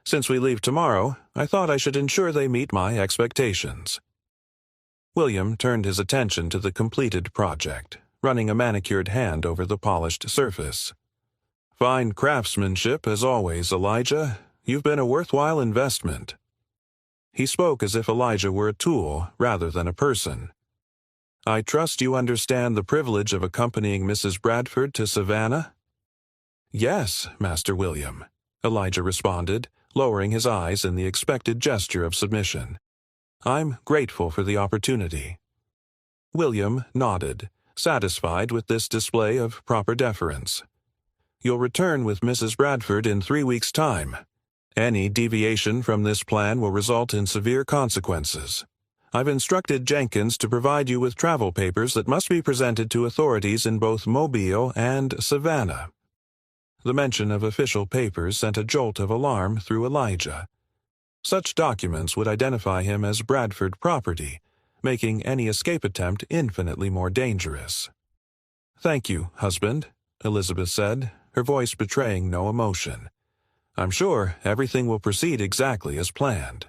"Since we leave tomorrow, I thought I should ensure they meet my expectations." William turned his attention to the completed project, running a manicured hand over the polished surface. "Fine craftsmanship, as always, Elijah. You've been a worthwhile investment." He spoke as if Elijah were a tool rather than a person. "I trust you understand the privilege of accompanying Mrs. Bradford to Savannah?" "Yes, Master William," Elijah responded, lowering his eyes in the expected gesture of submission. "I'm grateful for the opportunity." William nodded, satisfied with this display of proper deference. "You'll return with Mrs. Bradford in 3 weeks' time. Any deviation from this plan will result in severe consequences. I've instructed Jenkins to provide you with travel papers that must be presented to authorities in both Mobile and Savannah." The mention of official papers sent a jolt of alarm through Elijah. Such documents would identify him as Bradford property, making any escape attempt infinitely more dangerous. "Thank you, husband," Elizabeth said, her voice betraying no emotion. "I'm sure everything will proceed exactly as planned."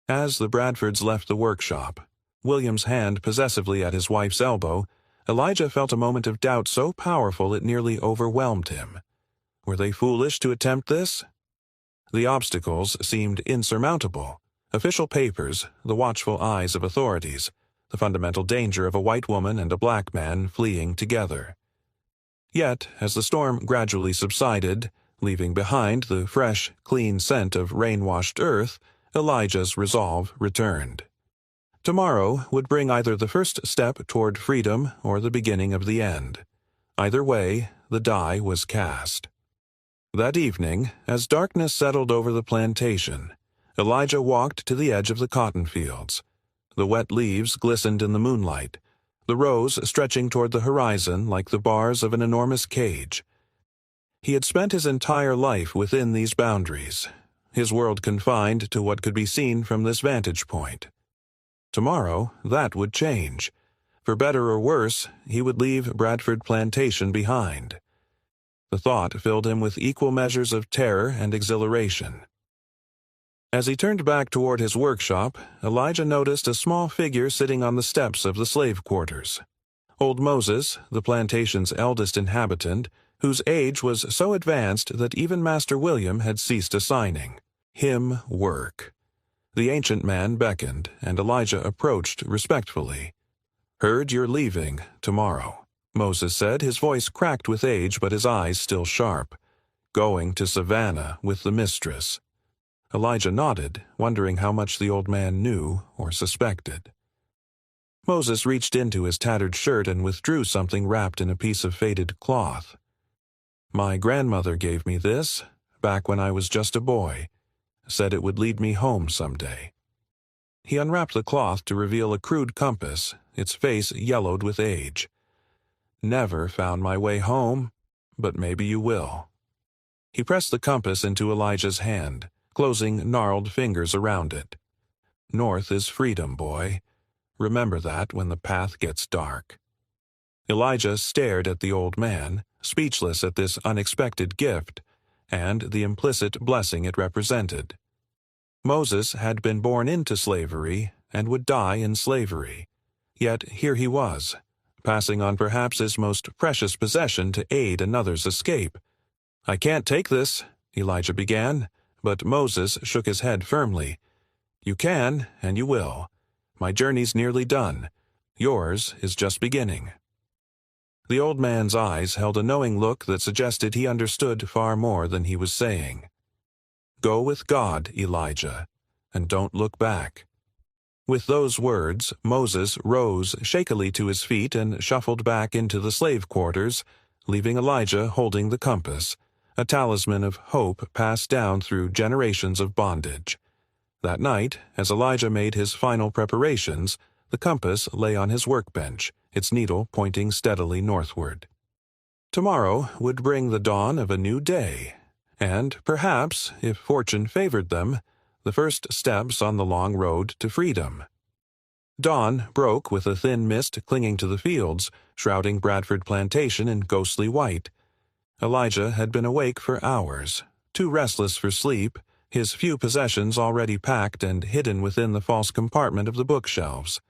As the Bradfords left the workshop, William's hand possessively at his wife's elbow, Elijah felt a moment of doubt so powerful it nearly overwhelmed him. Were they foolish to attempt this? The obstacles seemed insurmountable. Official papers, the watchful eyes of authorities, the fundamental danger of a white woman and a black man fleeing together. Yet, as the storm gradually subsided, leaving behind the fresh, clean scent of rain-washed earth, Elijah's resolve returned. Tomorrow would bring either the first step toward freedom or the beginning of the end. Either way, the die was cast. That evening, as darkness settled over the plantation, Elijah walked to the edge of the cotton fields. The wet leaves glistened in the moonlight, the rows stretching toward the horizon like the bars of an enormous cage. He had spent his entire life within these boundaries, his world confined to what could be seen from this vantage point. Tomorrow, that would change. For better or worse, he would leave Bradford Plantation behind. The thought filled him with equal measures of terror and exhilaration. As he turned back toward his workshop, Elijah noticed a small figure sitting on the steps of the slave quarters. Old Moses, the plantation's eldest inhabitant, whose age was so advanced that even Master William had ceased assigning him work. The ancient man beckoned, and Elijah approached respectfully. "Heard you're leaving tomorrow," Moses said, his voice cracked with age but his eyes still sharp. "Going to Savannah with the mistress." Elijah nodded, wondering how much the old man knew or suspected. Moses reached into his tattered shirt and withdrew something wrapped in a piece of faded cloth. "My grandmother gave me this, back when I was just a boy. Said it would lead me home someday." He unwrapped the cloth to reveal a crude compass, its face yellowed with age. "Never found my way home, but maybe you will." He pressed the compass into Elijah's hand, closing gnarled fingers around it. "North is freedom, boy. Remember that when the path gets dark." Elijah stared at the old man, speechless at this unexpected gift, and the implicit blessing it represented. Moses had been born into slavery and would die in slavery. Yet here he was, passing on perhaps his most precious possession to aid another's escape. "I can't take this," Elijah began, but Moses shook his head firmly. "You can, and you will. My journey's nearly done. Yours is just beginning." The old man's eyes held a knowing look that suggested he understood far more than he was saying. "Go with God, Elijah, and don't look back." With those words, Moses rose shakily to his feet and shuffled back into the slave quarters, leaving Elijah holding the compass, a talisman of hope passed down through generations of bondage. That night, as Elijah made his final preparations, the compass lay on his workbench, its needle pointing steadily northward. Tomorrow would bring the dawn of a new day, and perhaps, if fortune favored them, the first steps on the long road to freedom. Dawn broke with a thin mist clinging to the fields, shrouding Bradford Plantation in ghostly white. Elijah had been awake for hours, too restless for sleep, his few possessions already packed and hidden within the false compartment of the bookshelves.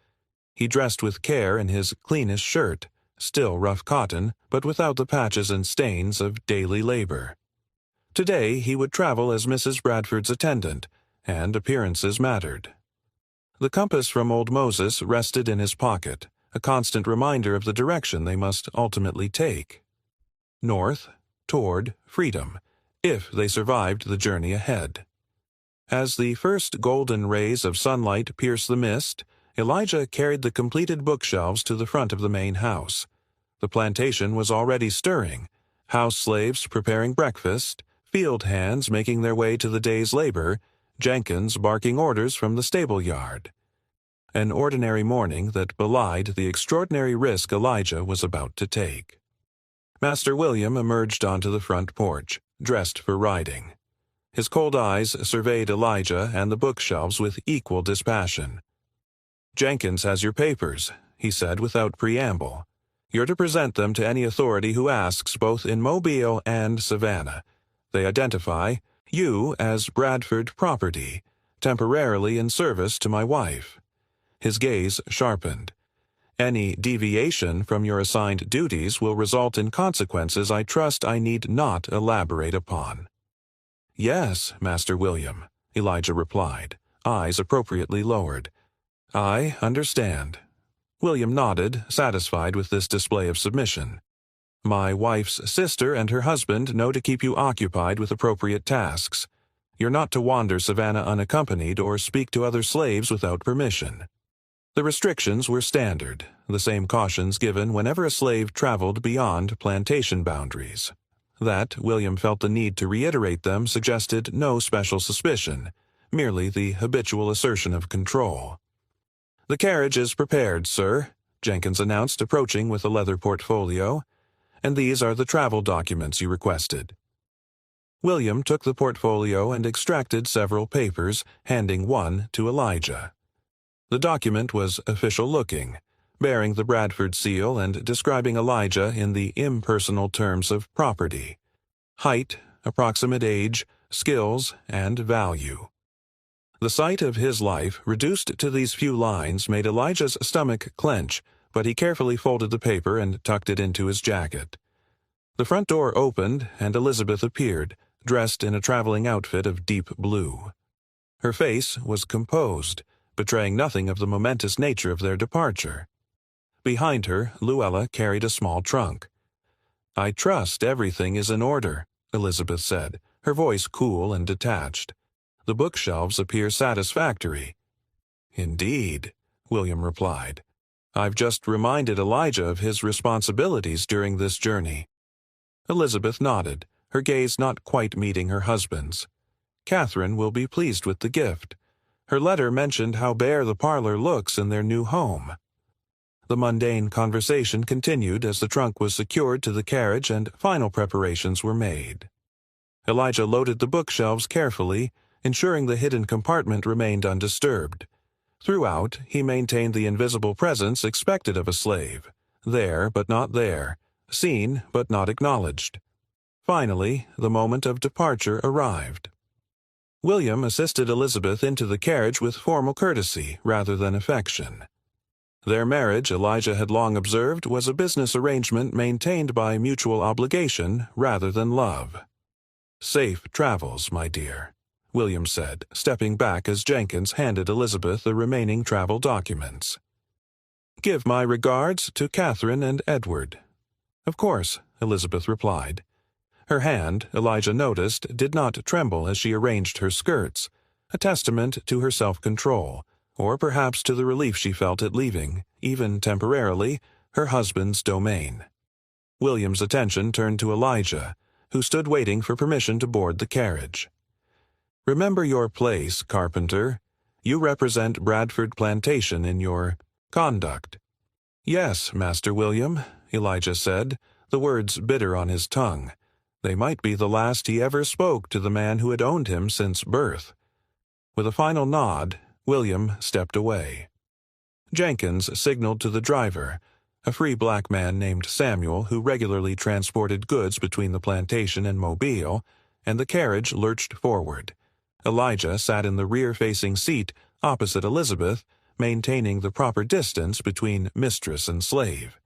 He dressed with care in his cleanest shirt, still rough cotton, but without the patches and stains of daily labor. Today he would travel as Mrs. Bradford's attendant, and appearances mattered. The compass from old Moses rested in his pocket, a constant reminder of the direction they must ultimately take. North, toward freedom, if they survived the journey ahead. As the first golden rays of sunlight pierced the mist, Elijah carried the completed bookshelves to the front of the main house. The plantation was already stirring, house slaves preparing breakfast, field hands making their way to the day's labor, Jenkins barking orders from the stable yard. An ordinary morning that belied the extraordinary risk Elijah was about to take. Master William emerged onto the front porch, dressed for riding. His cold eyes surveyed Elijah and the bookshelves with equal dispassion. "Jenkins has your papers," he said without preamble. "You're to present them to any authority who asks, both in Mobile and Savannah. They identify you as Bradford property, temporarily in service to my wife." His gaze sharpened. "Any deviation from your assigned duties will result in consequences I trust I need not elaborate upon." "Yes, Master William," Elijah replied, eyes appropriately lowered. "I understand." William nodded, satisfied with this display of submission. "My wife's sister and her husband know to keep you occupied with appropriate tasks. You're not to wander Savannah unaccompanied or speak to other slaves without permission." The restrictions were standard, the same cautions given whenever a slave traveled beyond plantation boundaries. That William felt the need to reiterate them suggested no special suspicion, merely the habitual assertion of control. "The carriage is prepared, sir," Jenkins announced, approaching with a leather portfolio, "and these are the travel documents you requested." William took the portfolio and extracted several papers, handing one to Elijah. The document was official-looking, bearing the Bradford seal and describing Elijah in the impersonal terms of property, height, approximate age, skills, and value. The sight of his life reduced to these few lines made Elijah's stomach clench, but he carefully folded the paper and tucked it into his jacket. The front door opened, and Elizabeth appeared, dressed in a traveling outfit of deep blue. Her face was composed, betraying nothing of the momentous nature of their departure. Behind her, Luella carried a small trunk. "I trust everything is in order," Elizabeth said, her voice cool and detached. "The bookshelves appear satisfactory." "Indeed," William replied. "I've just reminded Elijah of his responsibilities during this journey." Elizabeth nodded, her gaze not quite meeting her husband's. "Catherine will be pleased with the gift. Her letter mentioned how bare the parlor looks in their new home." The mundane conversation continued as the trunk was secured to the carriage and final preparations were made. Elijah loaded the bookshelves carefully, ensuring the hidden compartment remained undisturbed. Throughout, he maintained the invisible presence expected of a slave, there but not there, seen but not acknowledged. Finally, the moment of departure arrived. William assisted Elizabeth into the carriage with formal courtesy rather than affection. Their marriage, Elijah had long observed, was a business arrangement maintained by mutual obligation rather than love. "Safe travels, my dear," William said, stepping back as Jenkins handed Elizabeth the remaining travel documents. "Give my regards to Catherine and Edward." "Of course," Elizabeth replied. Her hand, Elijah noticed, did not tremble as she arranged her skirts, a testament to her self-control, or perhaps to the relief she felt at leaving, even temporarily, her husband's domain. William's attention turned to Elijah, who stood waiting for permission to board the carriage. "Remember your place, Carpenter. You represent Bradford Plantation in your conduct." "Yes, Master William," Elijah said, the words bitter on his tongue. They might be the last he ever spoke to the man who had owned him since birth. With a final nod, William stepped away. Jenkins signaled to the driver, a free black man named Samuel who regularly transported goods between the plantation and Mobile, and the carriage lurched forward. Elijah sat in the rear-facing seat opposite Elizabeth, maintaining the proper distance between mistress and slave.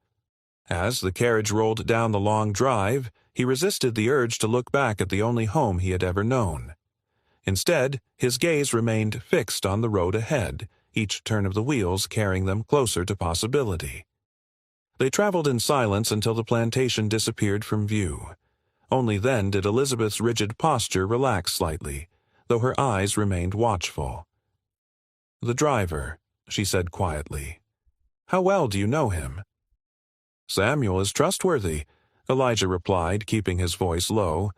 As the carriage rolled down the long drive, he resisted the urge to look back at the only home he had ever known. Instead, his gaze remained fixed on the road ahead, each turn of the wheels carrying them closer to possibility. They traveled in silence until the plantation disappeared from view. Only then did Elizabeth's rigid posture relax slightly, though her eyes remained watchful. "The driver," she said quietly. "How well do you know him?" "Samuel is trustworthy," Elijah replied, keeping his voice low.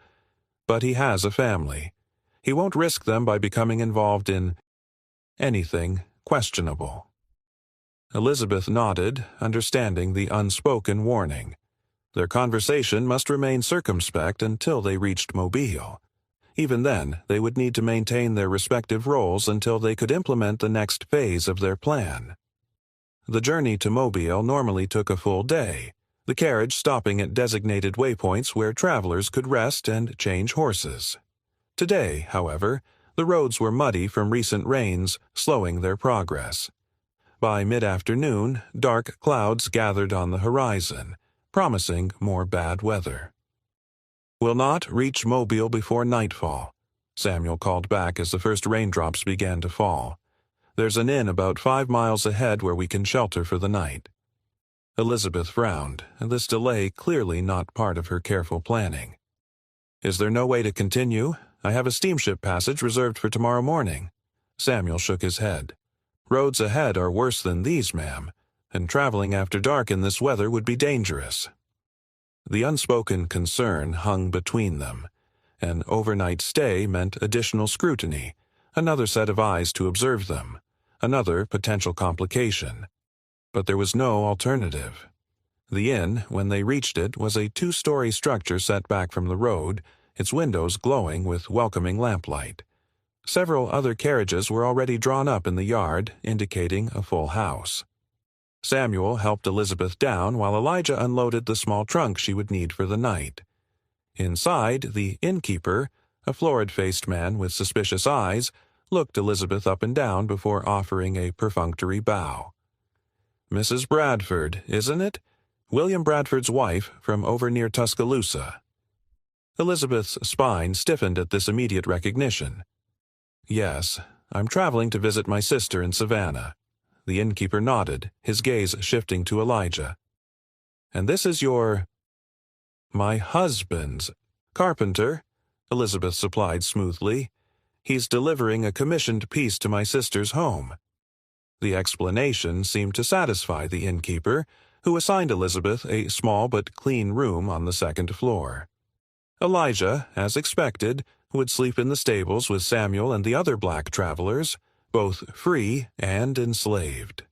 "But he has a family. He won't risk them by becoming involved in anything questionable." Elizabeth nodded, understanding the unspoken warning. Their conversation must remain circumspect until they reached Mobile. Even then, they would need to maintain their respective roles until they could implement the next phase of their plan. The journey to Mobile normally took a full day, the carriage stopping at designated waypoints where travelers could rest and change horses. Today, however, the roads were muddy from recent rains, slowing their progress. By mid-afternoon, dark clouds gathered on the horizon, promising more bad weather. "We'll not reach Mobile before nightfall," Samuel called back as the first raindrops began to fall. "There's an inn about 5 miles ahead where we can shelter for the night." Elizabeth frowned, this delay clearly not part of her careful planning. "Is there no way to continue? I have a steamship passage reserved for tomorrow morning." Samuel shook his head. "Roads ahead are worse than these, ma'am, and traveling after dark in this weather would be dangerous." The unspoken concern hung between them. An overnight stay meant additional scrutiny, another set of eyes to observe them, another potential complication. But there was no alternative. The inn, when they reached it, was a 2-story structure set back from the road, its windows glowing with welcoming lamplight. Several other carriages were already drawn up in the yard, indicating a full house. Samuel helped Elizabeth down while Elijah unloaded the small trunk she would need for the night. Inside, the innkeeper, a florid-faced man with suspicious eyes, looked Elizabeth up and down before offering a perfunctory bow. "Mrs. Bradford, isn't it? William Bradford's wife from over near Tuscaloosa." Elizabeth's spine stiffened at this immediate recognition. "Yes, I'm traveling to visit my sister in Savannah." The innkeeper nodded, his gaze shifting to Elijah. "And this is your—" "My husband's. Carpenter," Elizabeth supplied smoothly. "He's delivering a commissioned piece to my sister's home." The explanation seemed to satisfy the innkeeper, who assigned Elizabeth a small but clean room on the second floor. Elijah, as expected, would sleep in the stables with Samuel and the other black travelers, both free and enslaved.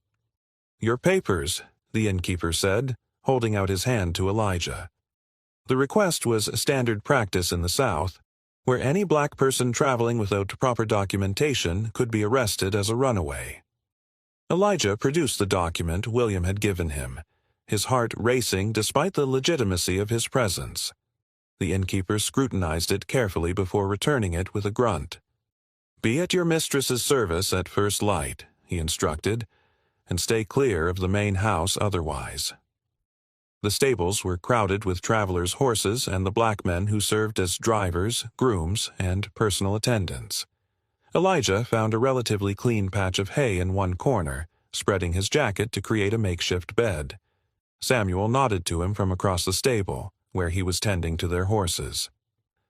"Your papers," the innkeeper said, holding out his hand to Elijah. The request was standard practice in the South, where any black person traveling without proper documentation could be arrested as a runaway. Elijah produced the document William had given him, his heart racing despite the legitimacy of his presence. The innkeeper scrutinized it carefully before returning it with a grunt. "Be at your mistress's service at first light," he instructed, "and stay clear of the main house otherwise." The stables were crowded with travelers' horses and the black men who served as drivers, grooms, and personal attendants. Elijah found a relatively clean patch of hay in one corner, spreading his jacket to create a makeshift bed. Samuel nodded to him from across the stable, where he was tending to their horses.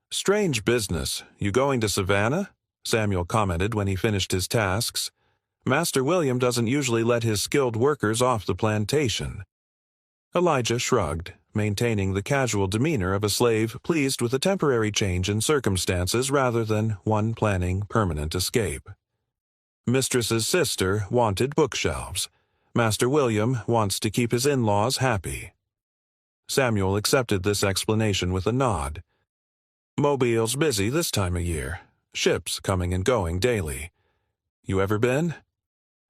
"Strange business. You going to Savannah?" Samuel commented when he finished his tasks. "Master William doesn't usually let his skilled workers off the plantation." Elijah shrugged, maintaining the casual demeanor of a slave pleased with a temporary change in circumstances rather than one planning permanent escape. "Mistress's sister wanted bookshelves. Master William wants to keep his in-laws happy." Samuel accepted this explanation with a nod. "Mobile's busy this time of year. Ships coming and going daily. You ever been?"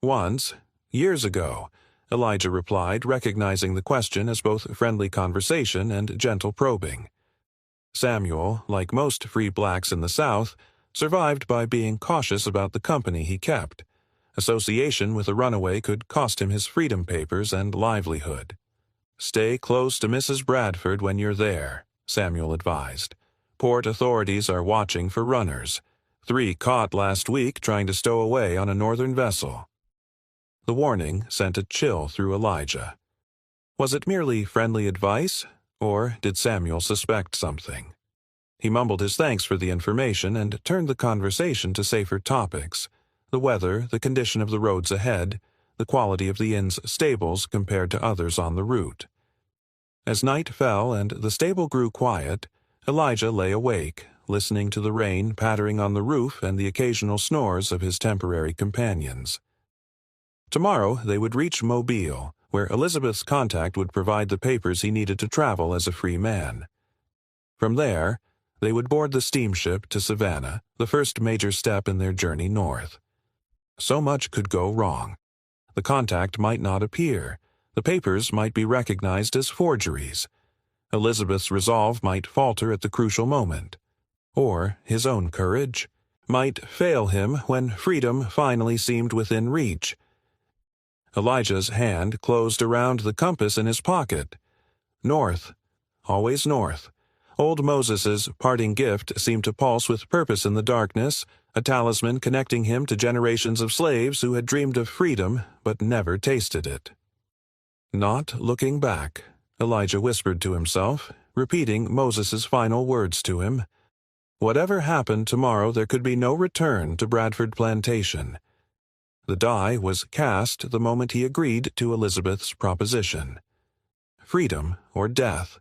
"Once. Years ago," Elijah replied, recognizing the question as both friendly conversation and gentle probing. Samuel, like most free blacks in the South, survived by being cautious about the company he kept. Association with a runaway could cost him his freedom papers and livelihood. "Stay close to Mrs. Bradford when you're there," Samuel advised. "Port authorities are watching for runners. 3 caught last week trying to stow away on a northern vessel." The warning sent a chill through Elijah. Was it merely friendly advice, or did Samuel suspect something? He mumbled his thanks for the information and turned the conversation to safer topics: the weather, the condition of the roads ahead, the quality of the inn's stables compared to others on the route. As night fell and the stable grew quiet, Elijah lay awake, listening to the rain pattering on the roof and the occasional snores of his temporary companions. Tomorrow they would reach Mobile, where Elizabeth's contact would provide the papers he needed to travel as a free man. From there, they would board the steamship to Savannah, the first major step in their journey north. So much could go wrong. The contact might not appear. The papers might be recognized as forgeries. Elizabeth's resolve might falter at the crucial moment. Or his own courage might fail him when freedom finally seemed within reach. Elijah's hand closed around the compass in his pocket. North. Always north. Old Moses's parting gift seemed to pulse with purpose in the darkness, a talisman connecting him to generations of slaves who had dreamed of freedom but never tasted it. "Not looking back," Elijah whispered to himself, repeating Moses's final words to him. Whatever happened tomorrow, there could be no return to Bradford Plantation. The die was cast the moment he agreed to Elizabeth's proposition. Freedom or death,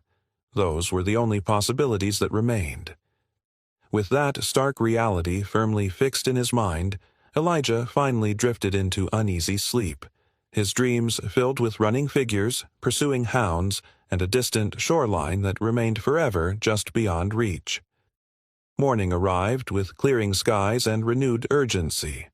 those were the only possibilities that remained. With that stark reality firmly fixed in his mind, Elijah finally drifted into uneasy sleep, his dreams filled with running figures, pursuing hounds, and a distant shoreline that remained forever just beyond reach. Morning arrived with clearing skies and renewed urgency.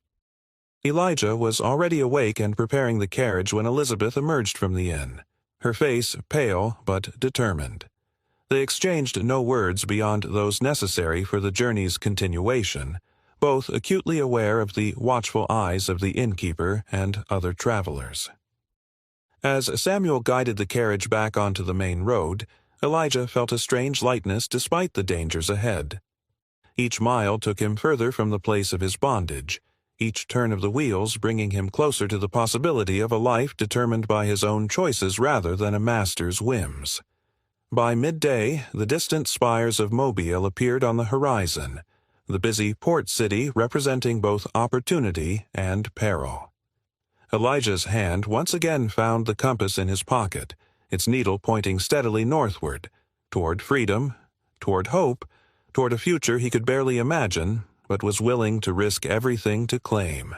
Elijah was already awake and preparing the carriage when Elizabeth emerged from the inn, her face pale but determined. They exchanged no words beyond those necessary for the journey's continuation, both acutely aware of the watchful eyes of the innkeeper and other travelers. As Samuel guided the carriage back onto the main road, Elijah felt a strange lightness despite the dangers ahead. Each mile took him further from the place of his bondage, each turn of the wheels bringing him closer to the possibility of a life determined by his own choices rather than a master's whims. By midday, the distant spires of Mobile appeared on the horizon, the busy port city representing both opportunity and peril. Elijah's hand once again found the compass in his pocket, its needle pointing steadily northward, toward freedom, toward hope, toward a future he could barely imagine, but was willing to risk everything to claim.